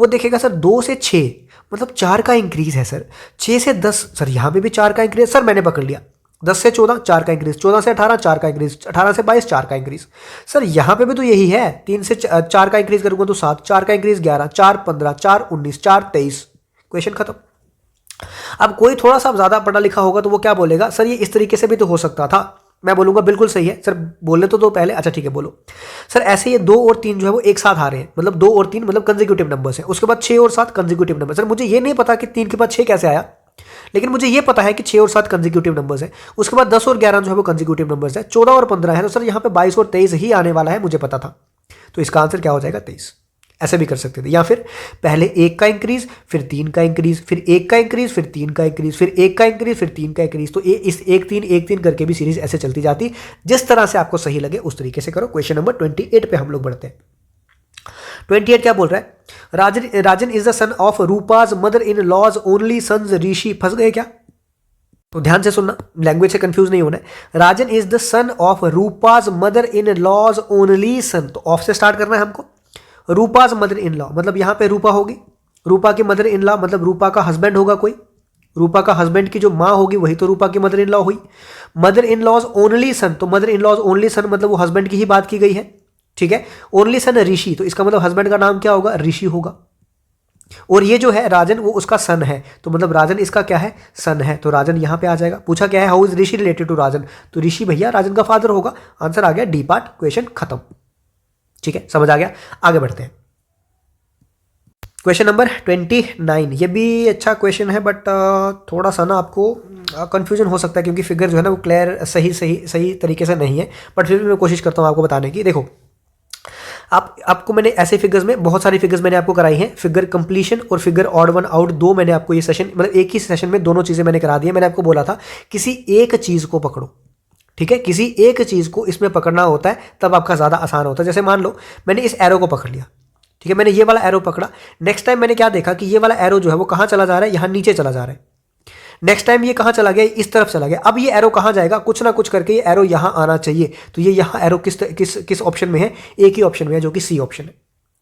वो देखेगा सर 2 से 6 मतलब 4 का इंक्रीज है सर। 6 से 10 सर, यहाँ पे भी 4 का इंक्रीज सर, मैंने पकड़ लिया। 10 से 14 4 का इंक्रीज, 14 से 18 4 का इंक्रीज, 18 से 22 4 का इंक्रीज। सर यहाँ पे भी तो यही है, 3 से 4 का इंक्रीज करूंगा तो 7, 4 का इंक्रीज 11, 4 15, 4 19, 4 23। क्वेश्चन खत्म। अब कोई थोड़ा सा ज्यादा पढ़ा लिखा होगा तो वो क्या बोलेगा, सर ये इस तरीके से भी तो हो सकता था। मैं बोलूंगा बिल्कुल सही है सर, बोलने तो दो पहले। अच्छा ठीक है बोलो सर, ऐसे ये 2 और 3 जो है वो एक साथ आ रहे हैं, मतलब 2 और 3 मतलब कंसेक्यूटिव नंबर्स हैं। उसके बाद 6 और 7 कंसेक्यूटिव नंबर। सर मुझे ये नहीं पता कि 3 के बाद 6 कैसे आया, लेकिन मुझे ये पता है कि 6 और 7 कंसेक्यूटिव नंबर्स हैं। उसके बाद 10 और 11 जो है वो कंसेक्यूटिव नंबर्स है। 14 और 15 है, तो सर यहाँ पे 22 और 23 ही आने वाला है, मुझे पता था। तो इसका आंसर क्या हो जाएगा, 23। ऐसे भी कर सकते थे, या फिर पहले 1 का इंक्रीज, फिर 3 का इंक्रीज, फिर 1 का इंक्रीज, फिर 3 का इंक्रीज, फिर 1 का इंक्रीज, फिर 3 का इंक्रीज। तो इस 1 3 करके भी सीरीज ऐसे चलती जाती। जिस तरह से आपको सही लगे उस तरीके से करो। क्वेश्चन नंबर 28 पे हम लोग बढ़ते हैं। 28 क्या बोल रहा है, Rajan is the son of Rupa's mother in law's only sons Rishi. फंस गए क्या, तो ध्यान से सुनना, लैंग्वेज से कंफ्यूज नहीं होना है। Rajan is the son of Rupa's mother in law's only son. तो ऑफ से स्टार्ट करना है हमको। रूपाज मदर इन लॉ मतलब यहाँ पे रूपा होगी, रूपा की मदर इन लॉ मतलब रूपा का हस्बैंड होगा कोई, रूपा का हस्बैंड की जो माँ होगी वही तो रूपा की मदर इन लॉ हुई। Mother in law's only son, तो mother in law's only son मतलब वो हस्बैंड की ही बात की गई है। ठीक है, ओनली सन ऋषि, तो इसका मतलब हस्बैंड का नाम क्या होगा, ऋषि होगा। और ये जो है राजन वो उसका सन है, तो मतलब राजन इसका क्या है, सन है। तो राजन यहाँ पे आ जाएगा। पूछा क्या है, how is Rishi related to Rajan, तो ऋषि भैया राजन का फादर होगा। आंसर आ गया डी पार्ट, क्वेश्चन खत्म। ठीक है, समझ आ गया। आगे बढ़ते हैं। क्वेश्चन नंबर 29, ये भी अच्छा क्वेश्चन है, बट थोड़ा सा ना आपको कंफ्यूजन हो सकता है क्योंकि फिगर जो है ना वो क्लियर सही तरीके से नहीं है, बट फिर भी मैं कोशिश करता हूँ आपको बताने की। देखो आपको मैंने ऐसे फिगर्स में बहुत सारी फिगर्स मैंने आपको कराई हैं, फिगर कंप्लीशन और फिगर ऑड वन आउट, 2 मैंने आपको ये सेशन मतलब एक ही सेशन में दोनों चीज़ें मैंने करा दी है। मैंने आपको बोला था किसी एक चीज़ को पकड़ो, ठीक है, किसी एक चीज़ को इसमें पकड़ना होता है तब आपका ज़्यादा आसान होता है। जैसे मान लो मैंने इस एरो को पकड़ लिया, ठीक है, मैंने ये वाला एरो पकड़ा। नेक्स्ट टाइम मैंने क्या देखा कि ये वाला एरो जो है वो कहाँ चला जा रहा है, यहाँ नीचे चला जा रहा है। नेक्स्ट टाइम ये कहाँ चला गया, इस तरफ चला गया। अब ये एरो कहाँ जाएगा, कुछ ना कुछ करके ये एरो यहाँ आना चाहिए। तो ये यहाँ एरो किस ऑप्शन में है, एक ही ऑप्शन में है जो कि सी ऑप्शन है।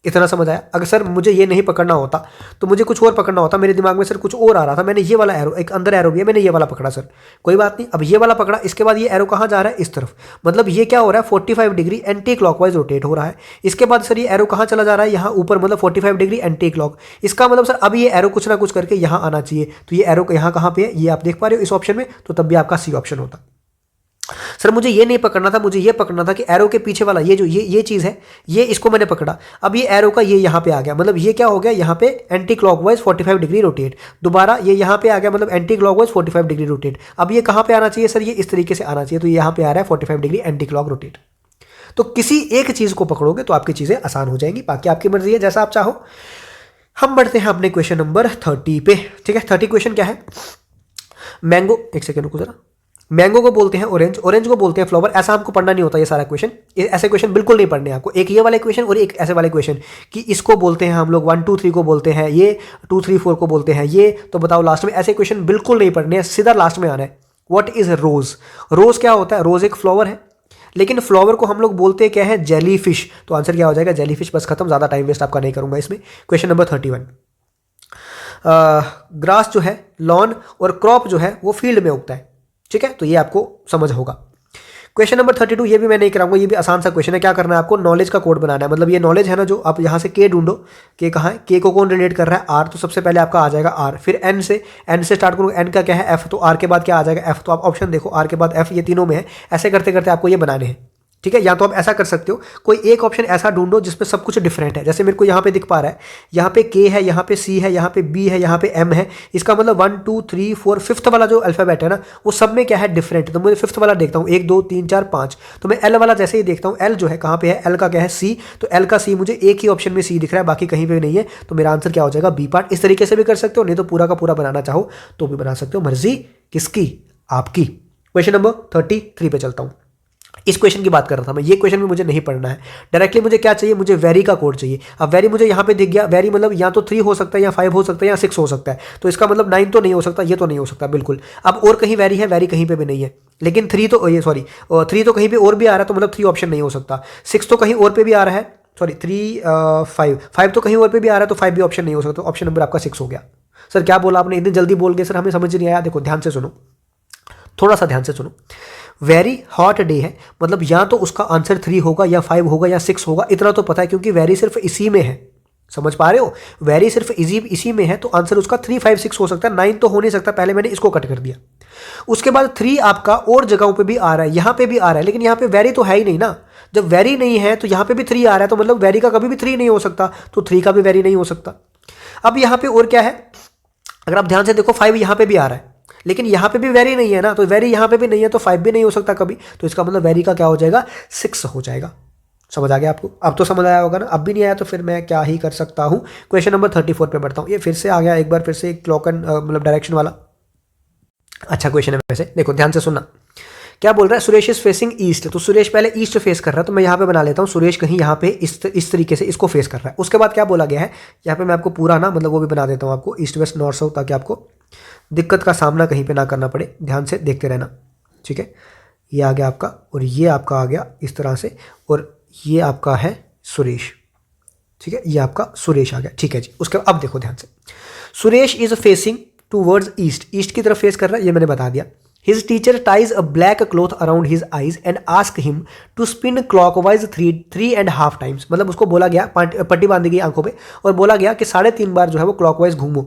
इतना समझ आया। अगर सर मुझे ये नहीं पकड़ना होता तो मुझे कुछ और पकड़ना होता, मेरे दिमाग में सर कुछ और आ रहा था, मैंने ये वाला एरो, एक अंदर एरो भी है, मैंने ये वाला पकड़ा सर, कोई बात नहीं। अब ये वाला पकड़ा, इसके बाद ये एरो कहाँ जा रहा है, इस तरफ, मतलब ये क्या हो रहा है 45 डिग्री एंटी क्लॉकवाइज रोटेट हो रहा है। इसके बाद सर ये एरो कहाँ चला जा रहा है, यहाँ ऊपर, मतलब 45 डिग्री एंटी क्लॉक। इसका मतलब सर अब ये एरो कुछ ना कुछ करके यहाँ आना चाहिए। तो ये एरो यहाँ कहाँ पे है, ये आप देख पा रहे हो इस ऑप्शन में, तो तब भी आपका सी ऑप्शन होता। सर मुझे ये नहीं पकड़ना था, मुझे ये पकड़ना था कि एरो के पीछे वाला ये जो ये चीज़ है, ये इसको मैंने पकड़ा, अब ये एरो का ये यहाँ पे आ गया, मतलब ये क्या हो गया, यहाँ पे एंटी क्लॉकवाइज 45 डिग्री रोटेट, दोबारा ये यहाँ पे आ गया, मतलब एंटी क्लॉकवाइज 45 डिग्री रोटेट। अब ये कहाँ पे आना चाहिए सर, ये इस तरीके से आना चाहिए, तो ये यहाँ पे आ रहा है 45 डिग्री एंटी क्लॉक रोटेट। तो किसी एक चीज़ को पकड़ोगे तो आपकी चीज़ें आसान हो जाएंगी, बाकी आपकी मर्जी है जैसा आप चाहो। हम बढ़ते हैं अपने क्वेश्चन नंबर 30 पे। ठीक है, 30 क्वेश्चन क्या है, मैंगो, एक सेकेंड रुको जरा, मैंगो को बोलते हैं ऑरेंज, ऑरेंज को बोलते हैं फ्लावर। ऐसा हमको पढ़ना नहीं होता ये सारा क्वेश्चन, ऐसे क्वेश्चन बिल्कुल नहीं पढ़ने आपको, एक ये वाले क्वेश्चन और एक ऐसे वाले क्वेश्चन कि इसको बोलते हैं हम लोग 1 2 3 को बोलते हैं, ये 2 3 4 को बोलते हैं ये, तो बताओ लास्ट में, ऐसे क्वेश्चन बिल्कुल नहीं पढ़ने हैं, सीधा लास्ट में आना है। व्हाट इज रोज, रोज क्या होता है, रोज एक फ्लावर है, लेकिन फ्लावर को हम लोग बोलते क्या है, जेली फिश, तो आंसर क्या हो जाएगा, जेली फिश। बस खत्म, ज़्यादा टाइम वेस्ट आपका नहीं करूंगा इसमें। क्वेश्चन नंबर 31, ग्रास जो है लॉन और क्रॉप जो है वो फील्ड में उगता है। ठीक है, तो ये आपको समझ होगा। क्वेश्चन नंबर 32, ये भी मैं नहीं कराऊंगा, ये भी आसान सा क्वेश्चन है। क्या करना है आपको, नॉलेज का कोड बनाना है, मतलब ये नॉलेज है ना, जो आप यहाँ से के ढूंढो, के कहाँ है, के को कौन रिलेट कर रहा है, आर, तो सबसे पहले आपका आ जाएगा आर, फिर एन से स्टार्ट करो, एन का क्या है, एफ, तो आर के बाद क्या आ जाएगा, एफ, तो आप ऑप्शन देखो, आर के बाद एफ, ये तीनों में है। ऐसे करते करते आपको ये बनाने हैं। ठीक है, या तो आप ऐसा कर सकते हो, कोई एक ऑप्शन ऐसा ढूंढो जिसमें सब कुछ डिफरेंट है, जैसे मेरे को यहाँ पे दिख पा रहा है, यहाँ पे के है, यहाँ पे सी है, यहाँ पे बी है, यहाँ पे एम है, इसका मतलब 1 2 3 4 फिफ्थ वाला जो अल्फाबेट है ना, वो सब में क्या है, डिफरेंट। तो मुझे फिफ्थ वाला देखता हूँ, 1 2 3 4 5, तो मैं एल वाला जैसे ही देखता हूँ, एल जो है कहाँ पे है, एल का क्या है, सी, तो एल का सी मुझे एक ही ऑप्शन में सी दिख रहा है, बाकी कहीं पे नहीं है, तो मेरा आंसर क्या हो जाएगा, बी पार्ट। इस तरीके से भी कर सकते हो, नहीं तो पूरा का पूरा बनाना चाहो तो भी बना सकते हो, मर्जी किसकी, आपकी। क्वेश्चन नंबर 33 पे चलता हूँ। इस क्वेश्चन की बात कर रहा था मैं, ये क्वेश्चन भी मुझे नहीं पढ़ना है, डायरेक्टली मुझे क्या चाहिए, मुझे वेरी का कोड चाहिए। अब वेरी मुझे यहाँ पे दिख गया, वेरी मतलब या तो 3 हो सकता है, या 5 हो सकता है, या 6 हो सकता है, तो इसका मतलब 9 तो नहीं हो सकता, ये तो नहीं हो सकता बिल्कुल। अब और कहीं वेरी है, वेरी कहीं पे भी नहीं है, लेकिन 3 तो, ये सॉरी 3 तो कहीं पे और भी आ रहा है, तो मतलब 3 ऑप्शन नहीं हो सकता। 6 तो कहीं और पे भी आ रहा है, सॉरी 5 तो कहीं और पे भी आ रहा है, तो 5 भी ऑप्शन नहीं हो सकता, ऑप्शन नंबर आपका 6 हो गया। सर क्या बोला आपने, इतनी जल्दी बोल गए सर, हमें समझ नहीं आया। देखो ध्यान से सुनो, थोड़ा सा ध्यान से सुनो। वेरी हॉट डे है, मतलब या तो उसका आंसर 3 होगा, या 5 होगा, या 6 होगा, इतना तो पता है, क्योंकि वेरी सिर्फ इसी में है, समझ पा रहे हो, वेरी सिर्फ इसी में है, तो आंसर उसका 3 5 6 हो सकता है, 9 तो हो नहीं सकता, पहले मैंने इसको कट कर दिया। उसके बाद 3 आपका और जगहों पे भी आ रहा है, यहाँ पे भी आ रहा है, लेकिन यहाँ पे वेरी तो है ही नहीं ना। जब वेरी नहीं है तो यहाँ पे भी 3 आ रहा है, तो मतलब वेरी का कभी भी 3 नहीं हो सकता, तो 3 का भी वेरी नहीं हो सकता। अब यहाँ पे और क्या है, अगर आप ध्यान से देखो, 5 यहाँ पे भी आ रहा है, लेकिन यहाँ पे भी वेरी नहीं है ना, तो वेरी यहाँ पे भी नहीं है, तो 5 भी नहीं हो सकता कभी, तो इसका मतलब वेरी का क्या हो जाएगा, 6 हो जाएगा। समझ आ गया आपको, अब तो समझ आया होगा ना, अब भी नहीं आया तो फिर मैं क्या ही कर सकता हूँ। क्वेश्चन नंबर 34 पे बढ़ता हूँ, ये फिर से आ गया एक बार फिर से क्लॉक एंड मतलब डायरेक्शन वाला। अच्छा क्वेश्चन है वैसे, देखो ध्यान से सुनना। क्या बोल रहा है, सुरेश इज फेसिंग ईस्ट, तो सुरेश पहले ईस्ट फेस कर रहा है, तो मैं यहाँ पे बना लेता हूँ, सुरेश कहीं यहाँ पे इस तरीके से इसको फेस कर रहा है। उसके बाद क्या बोला गया है, यहाँ पे मैं आपको पूरा ना मतलब वो भी बना देता हूँ आपको, ईस्ट वेस्ट नॉर्थ साउथ, ताकि आपको दिक्कत का सामना कहीं पे ना करना पड़े, ध्यान से देखते रहना। ठीक है, ये आ गया आपका, और ये आपका आ गया इस तरह से, और ये आपका है सुरेश। ठीक है, ये आपका सुरेश आ गया। ठीक है जी, उसके अब देखो ध्यान से, Suresh is facing towards east, east की तरफ फेस कर रहा है, ये मैंने बता दिया। His teacher ties a black cloth around his eyes and ask him to spin clockwise 3.5 times, मतलब उसको बोला गया, पट्टी बांधी गई आंखों पे, और बोला गया कि 3.5 बार जो है वो क्लॉकवाइज घूमो।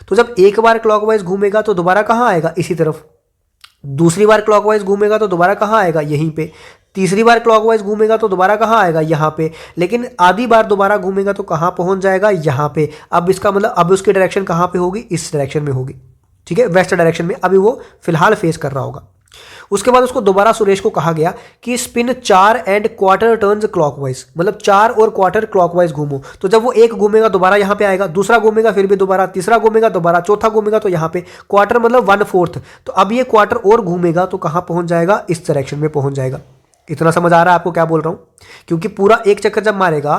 तो जब एक बार क्लॉकवाइज घूमेगा तो दोबारा कहाँ आएगा, इसी तरफ। दूसरी बार क्लॉकवाइज घूमेगा तो दोबारा कहाँ आएगा, यहीं पे। तीसरी बार क्लॉकवाइज घूमेगा तो दोबारा कहाँ आएगा, यहाँ पे। लेकिन आधी बार दोबारा घूमेगा तो कहाँ पहुँच जाएगा, यहाँ पे। अब इसका मतलब अब उसकी डायरेक्शन कहाँ पे होगी, इस डायरेक्शन में होगी। ठीक है, वेस्ट डायरेक्शन में अभी वो फिलहाल फेस कर रहा होगा। उसके बाद उसको दोबारा सुरेश को कहा गया कि स्पिन 4.25 टर्न्स क्लॉकवाइज, मतलब 4 और क्वार्टर क्लॉकवाइज घूमो। तो जब वो एक घूमेगा दोबारा यहाँ पे आएगा, दूसरा घूमेगा फिर भी दोबारा, तीसरा घूमेगा दोबारा, चौथा घूमेगा तो यहाँ पे। क्वार्टर मतलब 1/4, तो अब ये क्वार्टर और घूमेगा तो कहाँ पहुँच जाएगा, इस डायरेक्शन में पहुँच जाएगा। इतना समझ आ रहा है आपको क्या बोल रहा हूँ, क्योंकि पूरा एक चक्कर जब मारेगा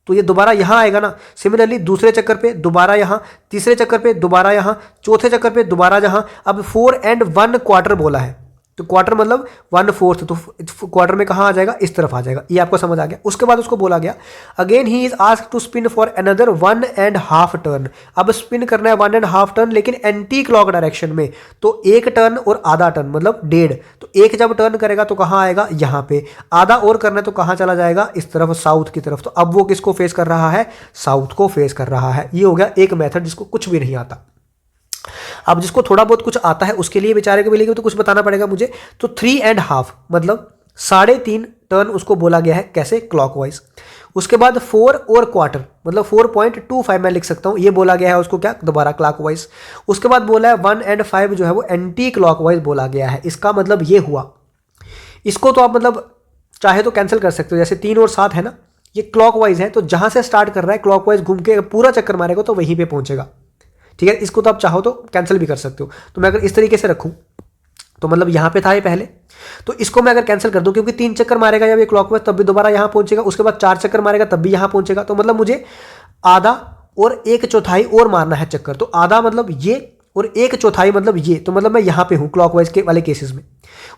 तो ये दोबारा यहाँ आएगा ना। सिमिलरली दूसरे चक्कर पे दोबारा यहाँ, तीसरे चक्कर पे दोबारा यहाँ, चौथे चक्कर पे दोबारा यहाँ। अब 4 and 1 क्वार्टर बोला है, तो क्वार्टर मतलब 1/4, तो क्वार्टर में कहाँ आ जाएगा, इस तरफ आ जाएगा। ये आपको समझ आ गया। उसके बाद उसको बोला गया again he is asked to spin for another 1.5 turn. अब स्पिन करना है 1.5 टर्न, लेकिन एंटी क्लॉक डायरेक्शन में। तो 1 टर्न और आधा टर्न मतलब 1.5, तो 1 जब टर्न करेगा तो कहाँ आएगा, यहाँ पे। आधा और करना है तो कहाँ चला जाएगा, इस तरफ, साउथ की तरफ। तो अब वो किसको फेस कर रहा है, साउथ को फेस कर रहा है। ये हो गया एक मेथड जिसको कुछ भी नहीं आता। अब जिसको थोड़ा बहुत कुछ आता है उसके लिए बेचारे को मिलेगी तो कुछ बताना पड़ेगा मुझे। तो 3.5 मतलब 3.5 टर्न उसको बोला गया है, कैसे, क्लॉकवाइज। उसके बाद 4 और क्वार्टर मतलब 4.25 मैं लिख सकता हूं, ये बोला गया है उसको क्या, दोबारा क्लॉकवाइज। उसके बाद बोला है 1 and 5 जो है वो एंटी क्लॉकवाइज बोला गया है। इसका मतलब ये हुआ, इसको तो आप मतलब चाहे तो कैंसिल कर सकते हो, जैसे 3 और 7 है ना, ये क्लॉकवाइज है तो जहां से स्टार्ट कर रहा है क्लॉकवाइज घूम के पूरा चक्कर मारेगा तो वहीं पे पहुंचेगा, ठीक है। इसको तो आप चाहो तो कैंसिल भी कर सकते हो। तो मैं अगर इस तरीके से रखूं तो मतलब यहां पे था ये पहले, तो इसको मैं अगर कैंसिल कर दूं क्योंकि 3 चक्कर मारेगा जब ये क्लॉकवाइज तब भी दोबारा यहां पहुंचेगा, उसके बाद 4 चक्कर मारेगा तब भी यहां पहुंचेगा, तो मतलब मुझे आधा और 1/4 और मारना है चक्कर। तो आधा मतलब ये और 1/4 मतलब ये, तो मतलब मैं यहां पे हूं क्लॉकवाइज के वाले केसेस में।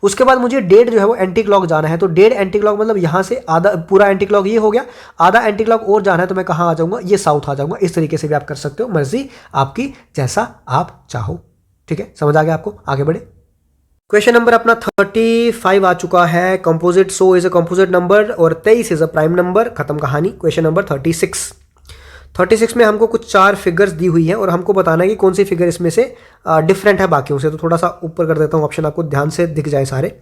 उसके बाद मुझे 1.5 जो है वो एंटी क्लॉक जाना है, तो 1.5 एंटी क्लॉक मतलब यहां से आधा पूरा एंटी क्लॉक ये हो गया, आधा एंटी क्लॉक और जाना है तो मैं कहां आ जाऊंगा, ये साउथ आ जाऊंगा। इस तरीके से भी आप कर सकते हो, मर्जी आपकी, जैसा आप चाहो, ठीक है। समझ आ गया आपको, आगे बढ़े। क्वेश्चन नंबर अपना 35 आ चुका है। Composite so is a composite number और 23 इज अ प्राइम नंबर, खत्म कहानी। क्वेश्चन नंबर 36 में हमको कुछ 4 फिगर्स दी हुई है और हमको बताना है कि कौन सी फिगर इसमें से डिफरेंट है बाकियों से। तो थोड़ा सा ऊपर कर देता हूँ ऑप्शन, आपको ध्यान से दिख जाए सारे,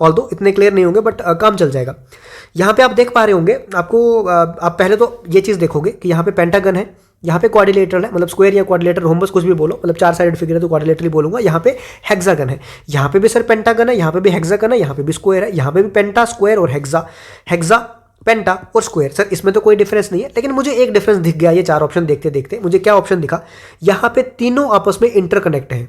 ऑल्दो इतने क्लियर नहीं होंगे बट काम चल जाएगा। यहाँ पे आप देख पा रहे होंगे, आपको आप पहले तो ये चीज़ देखोगे कि यहाँ पे पेंटागन है, यहाँ पे क्वाड्रिलेटरल है, मतलब स्क्वायर या क्वाड्रिलेटरल रोम्बस कुछ भी बोलो, मतलब 4 साइडेड फिगर है तो क्वाड्रिलेटरल ही बोलूंगा। यहाँ पे हेक्सागन है, यहाँ पे भी सर पेंटागन है, यहाँ पे भी हेक्सागन है, यहाँ पे भी स्क्वायर है, यहाँ पे भी पेंटा स्क्वायर और हेक्सा पेंटा और स्क्वायर। सर इसमें तो कोई डिफरेंस नहीं है, लेकिन मुझे एक डिफरेंस दिख गया ये 4 ऑप्शन देखते देखते। मुझे क्या ऑप्शन दिखा, यहाँ पे तीनों आपस में इंटरकनेक्ट है,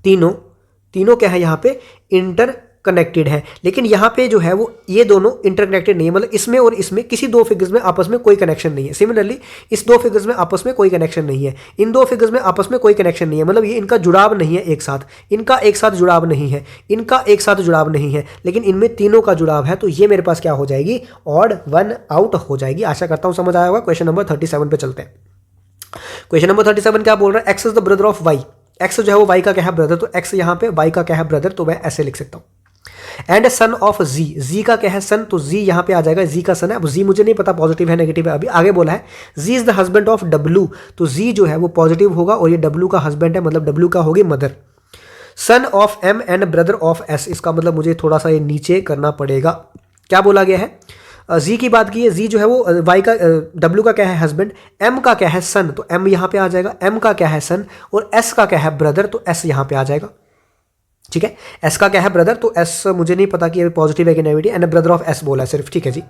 तीनों क्या है यहाँ पे इंटरकनेक्टेड है, लेकिन यहाँ पे जो है वो ये दोनों इंटरकनेक्टेड नहीं है, मतलब इसमें और इसमें किसी 2 फिगर्स में आपस में कोई कनेक्शन नहीं है। सिमिलरली इस 2 फिगर्स में आपस में कोई कनेक्शन नहीं है, इन 2 फिगर्स में आपस में कोई कनेक्शन नहीं है, मतलब ये इनका जुड़ाव नहीं है एक साथ, इनका एक साथ जुड़ाव नहीं है, इनका एक साथ जुड़ाव नहीं है, लेकिन इनमें तीनों का जुड़ाव है। तो ये मेरे पास क्या हो जाएगी, ऑड 1 आउट हो जाएगी। आशा करता हूं समझ आया होगा। क्वेश्चन नंबर 37 पे चलते हैं। क्वेश्चन नंबर 37 क्या बोल रहा है, X is the brother of Y. X जो है वो वाई का क्या है, ब्रदर, तो एक्स यहाँ पे वाई का क्या है, ब्रदर, तो मैं ऐसे लिख सकता हूँ। एंड सन ऑफ जी, जी का क्या है, सन, तो जी यहाँ पे आ जाएगा, जी का सन है। अब जी मुझे नहीं पता पॉजिटिव है नेगेटिव है, अभी आगे बोला है G is the husband of W, तो जी जो है वो पॉजिटिव होगा और ये डब्लू का हस्बैंड है, मतलब डब्लू का होगी mother. Son of M and brother of S, इसका मतलब मुझे थोड़ा सा ये नीचे करना पड़ेगा। क्या बोला गया है, जी की बात की है, जी जो है वो वाई का डब्लू का क्या है, हस्बैंड, एम का क्या है, सन, तो एम यहाँ पे आ जाएगा, एम का क्या है, सन, और एस का क्या है, ब्रदर, तो एस यहाँ पे आ जाएगा, ठीक है। एस का क्या है, ब्रदर, तो एस मुझे नहीं पता कि ये पॉजिटिव है कि negative, and brother of S बोला है सिर्फ, ठीक है जी।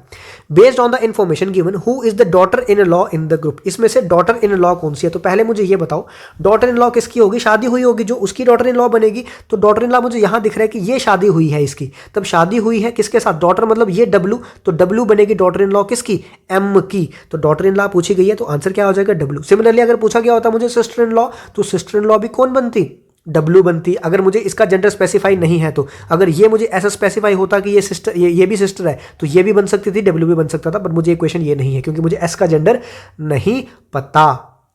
Based on the information given who is the daughter in law in the group, इसमें से डॉटर इन लॉ कौन सी है। तो पहले मुझे ये बताओ डॉटर इन लॉ किसकी होगी, शादी हुई होगी जो उसकी डॉटर इन लॉ बनेगी। तो डॉटर इन लॉ मुझे यहां दिख रहा है कि ये शादी हुई है इसकी, तब शादी हुई है किसके साथ, डॉटर मतलब ये डब्लू, तो डब्लू बनेगी डॉटर इन लॉ किसकी, एम की, तो डॉटर इन लॉ पूछी गई है तो आंसर क्या हो जाएगा, डब्लू। सिमिलरली अगर पूछा गया होता मुझे सिस्टर इन लॉ, तो सिस्टर इन लॉ भी कौन बनती, डब्लू बनती। अगर मुझे इसका जेंडर स्पेसिफाई नहीं है, तो अगर ये मुझे ऐसा स्पेसिफाई होता कि ये सिस्टर, ये भी सिस्टर है, तो ये भी बन सकती थी, डब्लू भी बन सकता था, पर मुझे इक्वेशन ये नहीं है क्योंकि मुझे एस का जेंडर नहीं पता,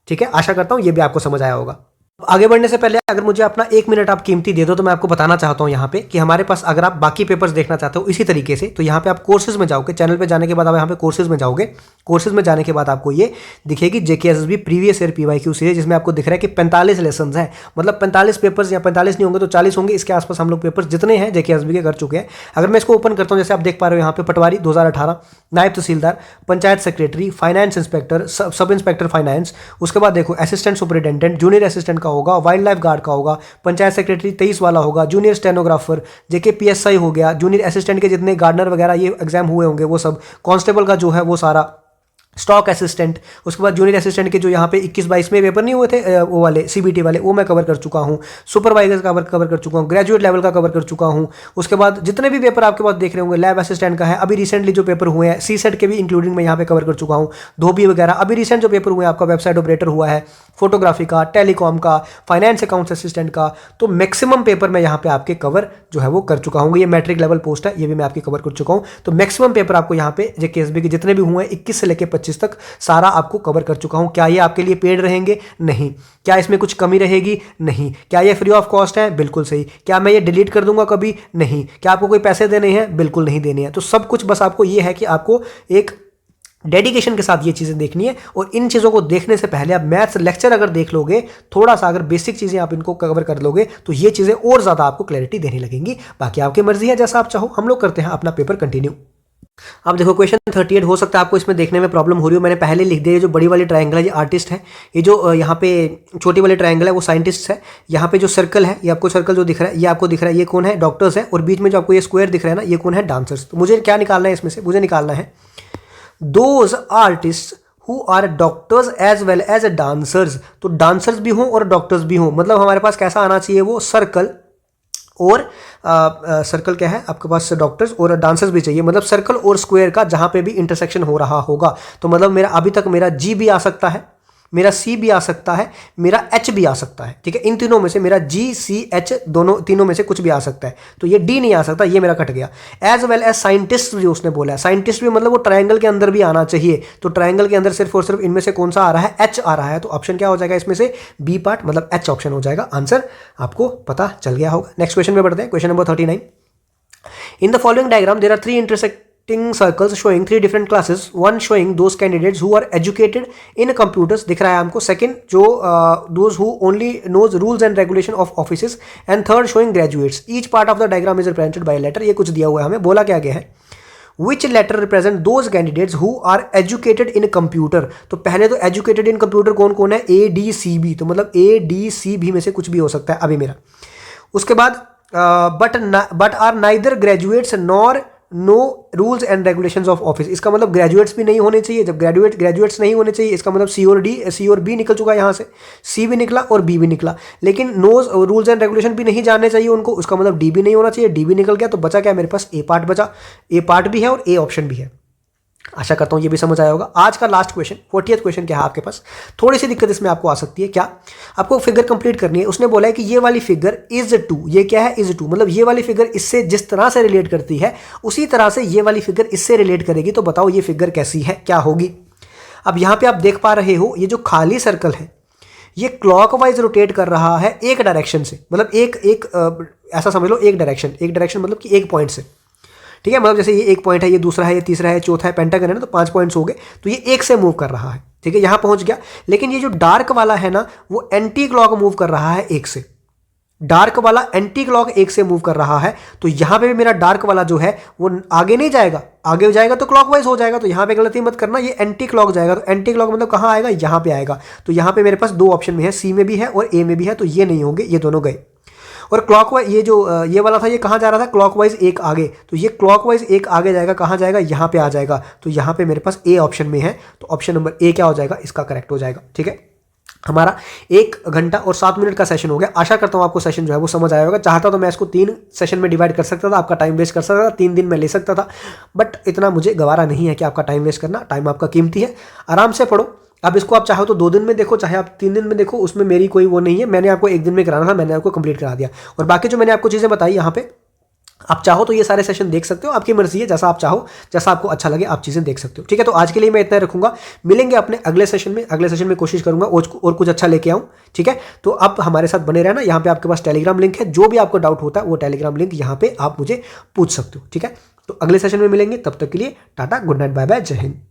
ठीक है। आशा करता हूं ये भी आपको समझ आया होगा। आगे बढ़ने से पहले अगर मुझे अपना 1 मिनट आप कीमती दे दो तो मैं आपको बताना चाहता हूं यहाँ पे कि हमारे पास अगर आप बाकी पेपर्स देखना चाहते हो इसी तरीके से, तो यहाँ पे आप कोर्सेज में जाओगे, चैनल पे जाने के बाद आप यहाँ पे कोर्सेज में जाओगे। कोर्सेज में जाने के बाद आपको ये दिखेगी JKSSB previous year PYQ series, जिसमें आपको दिख रहा है कि 45 लेसन है, मतलब 45 पेपर्स, या 45 नहीं होंगे तो 40 होंगे, इसके आसपास हम लोग पेपर्स जितने हैं जेकेएसएसबी के कर चुके हैं। अगर मैं इसको ओपन करता हूँ, जैसे आप देख पा रहे हो यहाँ पे patwari 2018, naib tehsildar, panchayat secretary, finance inspector, sub inspector finance, उसके बाद देखो असिस्टेंट सुपरिटेंडेंट, जूनियर असिस्टेंट का होगा, वाइल्ड लाइफ गार्ड का होगा, पंचायत सेक्रेटरी 23 वाला होगा, जूनियर स्टेनोग्राफर, जेके पीएसआई हो गया, जूनियर असिस्टेंट के जितने गार्डनर वगैरह ये एग्जाम हुए होंगे वो सब, कांस्टेबल का जो है वो सारा, स्टॉक असिस्टेंट, उसके बाद जूनियर असिस्टेंट के जो यहाँ पे 21-22 में पेपर नहीं हुए थे वो वाले सीबीटी वाले, वो मैं कवर कर चुका हूँ। सुपरवाइजर का कवर कर चुका हूँ, ग्रेजुएट लेवल का कवर कर चुका हूँ। उसके बाद जितने भी पेपर आपके पास देख रहे होंगे, लैब असिस्टेंट का है, अभी रिसेंटली जो पेपर हुए हैं, सीसेट के भी इंक्लूडिंग मैं यहाँ पे कवर कर चुका हूँ, धोबी वगैरह, अभी रिसेंट जो पेपर हुए हैं आपका वेबसाइट ऑपरेटर हुआ है, फोटोग्राफी का, टेलीकॉम का, फाइनेंस अकाउंट्स असिस्टेंट का, तो मैक्सिमम पेपर मैं यहाँ पे आपके कवर जो है वो कर चुका हूँ। ये मैट्रिक लेवल पोस्ट है, ये भी मैं आपकी कवर कर चुका हूँ। तो मैक्सिमम पेपर आपको यहाँ पे जेकेएसबी के जितने भी हुए हैं 21 से लेकर 25 तक सारा आपको कवर कर चुका हूं। क्या ये आपके लिए पेड रहेंगे? नहीं। क्या इसमें कुछ कमी रहेगी? नहीं। क्या ये फ्री ऑफ कॉस्ट है? बिल्कुल सही। क्या मैं ये डिलीट कर दूंगा कभी? नहीं। क्या आपको कोई पैसे देने हैं? बिल्कुल नहीं देने हैं। तो सब कुछ बस आपको ये है कि आपको एक डेडिकेशन के साथ ये चीज़ें देखनी है। और इन चीज़ों को देखने से पहले आप मैथ्स लेक्चर अगर देख लोगे, थोड़ा सा अगर बेसिक चीज़ें आप इनको कवर कर लोगे, तो ये चीज़ें और ज़्यादा आपको क्लैरिटी देने लगेंगी। बाकी आपकी मर्जी है, जैसा आप चाहो। हम लोग करते हैं अपना पेपर कंटिन्यू। अब देखो क्वेश्चन 38 हो सकता है आपको इसमें देखने में प्रॉब्लम हो रही हो। मैंने पहले लिख दिया, ये जो बड़ी वाली ट्रायंगल है ये आर्टिस्ट है, ये जो यहाँ पे छोटी वाली ट्रायंगल है वो साइंटिस्ट है, यहाँ पे जो सर्कल है, ये आपको सर्कल जो दिख रहा है ये आपको दिख रहा है, ये कौन है, डॉक्टर्स है, और बीच में जो आपको ये स्क्वायर दिख रहा है ना, ये कौन है, डांसर्स। तो मुझे क्या निकालना है इसमें से, मुझे निकालना है those artist who are doctors as well as dancers. तो डांसर्स भी हों और डॉक्टर्स भी हों, मतलब हमारे पास कैसा आना चाहिए, वो सर्कल और सर्कल क्या है आपके पास, डॉक्टर्स और डांसर्स भी चाहिए, मतलब सर्कल और स्क्वायर का जहां पे भी इंटरसेक्शन हो रहा होगा। तो मतलब मेरा अभी तक मेरा जी भी आ सकता है, मेरा सी भी आ सकता है, मेरा एच भी आ सकता है, ठीक है। इन तीनों में से मेरा जी सी एच दोनों तीनों में से कुछ भी आ सकता है। तो ये डी नहीं आ सकता, ये मेरा कट गया। एज वेल एज साइंटिस्ट जो उसने बोला है, साइंटिस्ट भी मतलब वो ट्रायंगल के अंदर भी आना चाहिए। तो ट्रायंगल के अंदर सिर्फ और सिर्फ इनमें से कौन सा आ रहा है, एच आ रहा है। तो ऑप्शन क्या हो जाएगा इसमें से, बी पार्ट, मतलब एच ऑप्शन हो जाएगा। आंसर आपको पता चल गया होगा। नेक्स्ट क्वेश्चन में बढ़ते हैं, question number 39। In the following diagram there are 3 intersecting circles showing 3 different classes, one showing those candidates who are educated in computers, दिख रहा है हमको, सेकंड जो those who only knows rules and regulation of offices, and third showing graduates. Each part of the diagram is represented by a letter. ये कुछ दिया हुआ है हमें, बोला क्या गया है, Which letter represent those candidates who are educated in computer? तो पहले तो educated in computer कौन कौन है, A D C B, तो मतलब A D C B में से कुछ भी हो सकता है अभी मेरा। उसके बाद but are neither graduates nor no rules and regulations of office. इसका मतलब ग्रेजुएट्स भी नहीं होने चाहिए। जब ग्रेजुएट्स नहीं होने चाहिए, इसका मतलब सी और बी निकल चुका है यहाँ से, सी भी निकला और बी भी निकला। लेकिन नो रूल्स एंड रेगुलेशन भी नहीं जानने चाहिए उनको, उसका मतलब डी भी नहीं होना चाहिए, डी भी निकल गया। तो बचा क्या मेरे पास, ए पार्ट बचा। ए पार्ट भी है और ए ऑप्शन भी है। आशा करता हूँ ये भी समझ आया होगा। आज का लास्ट क्वेश्चन 40th क्वेश्चन क्या है आपके पास, थोड़ी सी दिक्कत इसमें आपको आ सकती है। क्या, आपको फिगर कंप्लीट करनी है। उसने बोला है कि ये वाली फिगर इज टू, ये क्या है, इज टू, मतलब ये वाली फिगर इससे जिस तरह से रिलेट करती है उसी तरह से ये वाली फिगर इससे रिलेट करेगी। तो बताओ ये फिगर कैसी है, क्या होगी। अब यहाँ पे आप देख पा रहे हो ये जो खाली सर्कल है ये क्लॉकवाइज रोटेट कर रहा है एक डायरेक्शन से, मतलब एक ऐसा समझ लो, एक डायरेक्शन मतलब कि एक पॉइंट से, ठीक है। मतलब जैसे ये एक पॉइंट है, ये दूसरा है, ये तीसरा है, चौथा है, पेंटागन है ना, तो 5 पॉइंट्स हो गए। तो ये एक से मूव कर रहा है, ठीक है, यहाँ पहुंच गया। लेकिन ये जो डार्क वाला है ना, वो एंटी क्लॉक मूव कर रहा है एक से, डार्क वाला एंटी क्लॉक एक से मूव कर रहा है। तो यहाँ पे भी मेरा डार्क वाला जो है वो आगे नहीं जाएगा, आगे जाएगा तो क्लॉकवाइज हो जाएगा। तो यहाँ पे गलती मत करना, ये एंटी क्लॉक जाएगा। तो एंटी क्लॉक मतलब कहाँ आएगा, यहाँ पे आएगा। तो यहाँ पे मेरे पास 2 ऑप्शन में है, सी में भी है और ए में भी है। तो ये नहीं होंगे, ये दोनों गए। और क्लॉकवाइज ये जो ये वाला था ये कहाँ जा रहा था, क्लॉकवाइज एक आगे। तो ये क्लॉकवाइज एक आगे जाएगा, कहाँ जाएगा, यहाँ पे आ जाएगा। तो यहाँ पे मेरे पास ए ऑप्शन में है। तो ऑप्शन नंबर ए क्या हो जाएगा, इसका करेक्ट हो जाएगा, ठीक है। हमारा 1 घंटा और 7 मिनट का सेशन हो गया। आशा करता हूँ आपको सेशन जो है वो समझ आया होगा। चाहता तो मैं इसको 3 सेशन में डिवाइड कर सकता था, आपका टाइम वेस्ट कर सकता था, 3 दिन में ले सकता था, बट इतना मुझे गवारा नहीं है कि आपका टाइम वेस्ट करना। टाइम आपका कीमती है, आराम से पढ़ो। अब इसको आप चाहो तो 2 दिन में देखो, चाहे आप 3 दिन में देखो, उसमें मेरी कोई वो नहीं है। मैंने आपको 1 दिन में कराना था, मैंने आपको कंप्लीट करा दिया। और बाकी जो मैंने आपको चीज़ें बताई यहाँ पे, आप चाहो तो ये सारे सेशन देख सकते हो, आपकी मर्जी है, जैसा आप चाहो, जैसा आपको अच्छा लगे आप चीज़ें देख सकते हो, ठीक है। तो आज के लिए मैं इतना रखूंगा, मिलेंगे अपने अगले सेशन में। अगले सेशन में कोशिश करूंगा और कुछ अच्छा लेके आऊँ, ठीक है। तो आप हमारे साथ बने रहना। यहाँ पे आपके पास टेलीग्राम लिंक है, जो भी आपको डाउट होता है वो टेलीग्राम लिंक यहाँ पे आप मुझे पूछ सकते हो, ठीक है। तो अगले सेशन में मिलेंगे, तब तक के लिए tata, good night, bye bye, जय हिंद।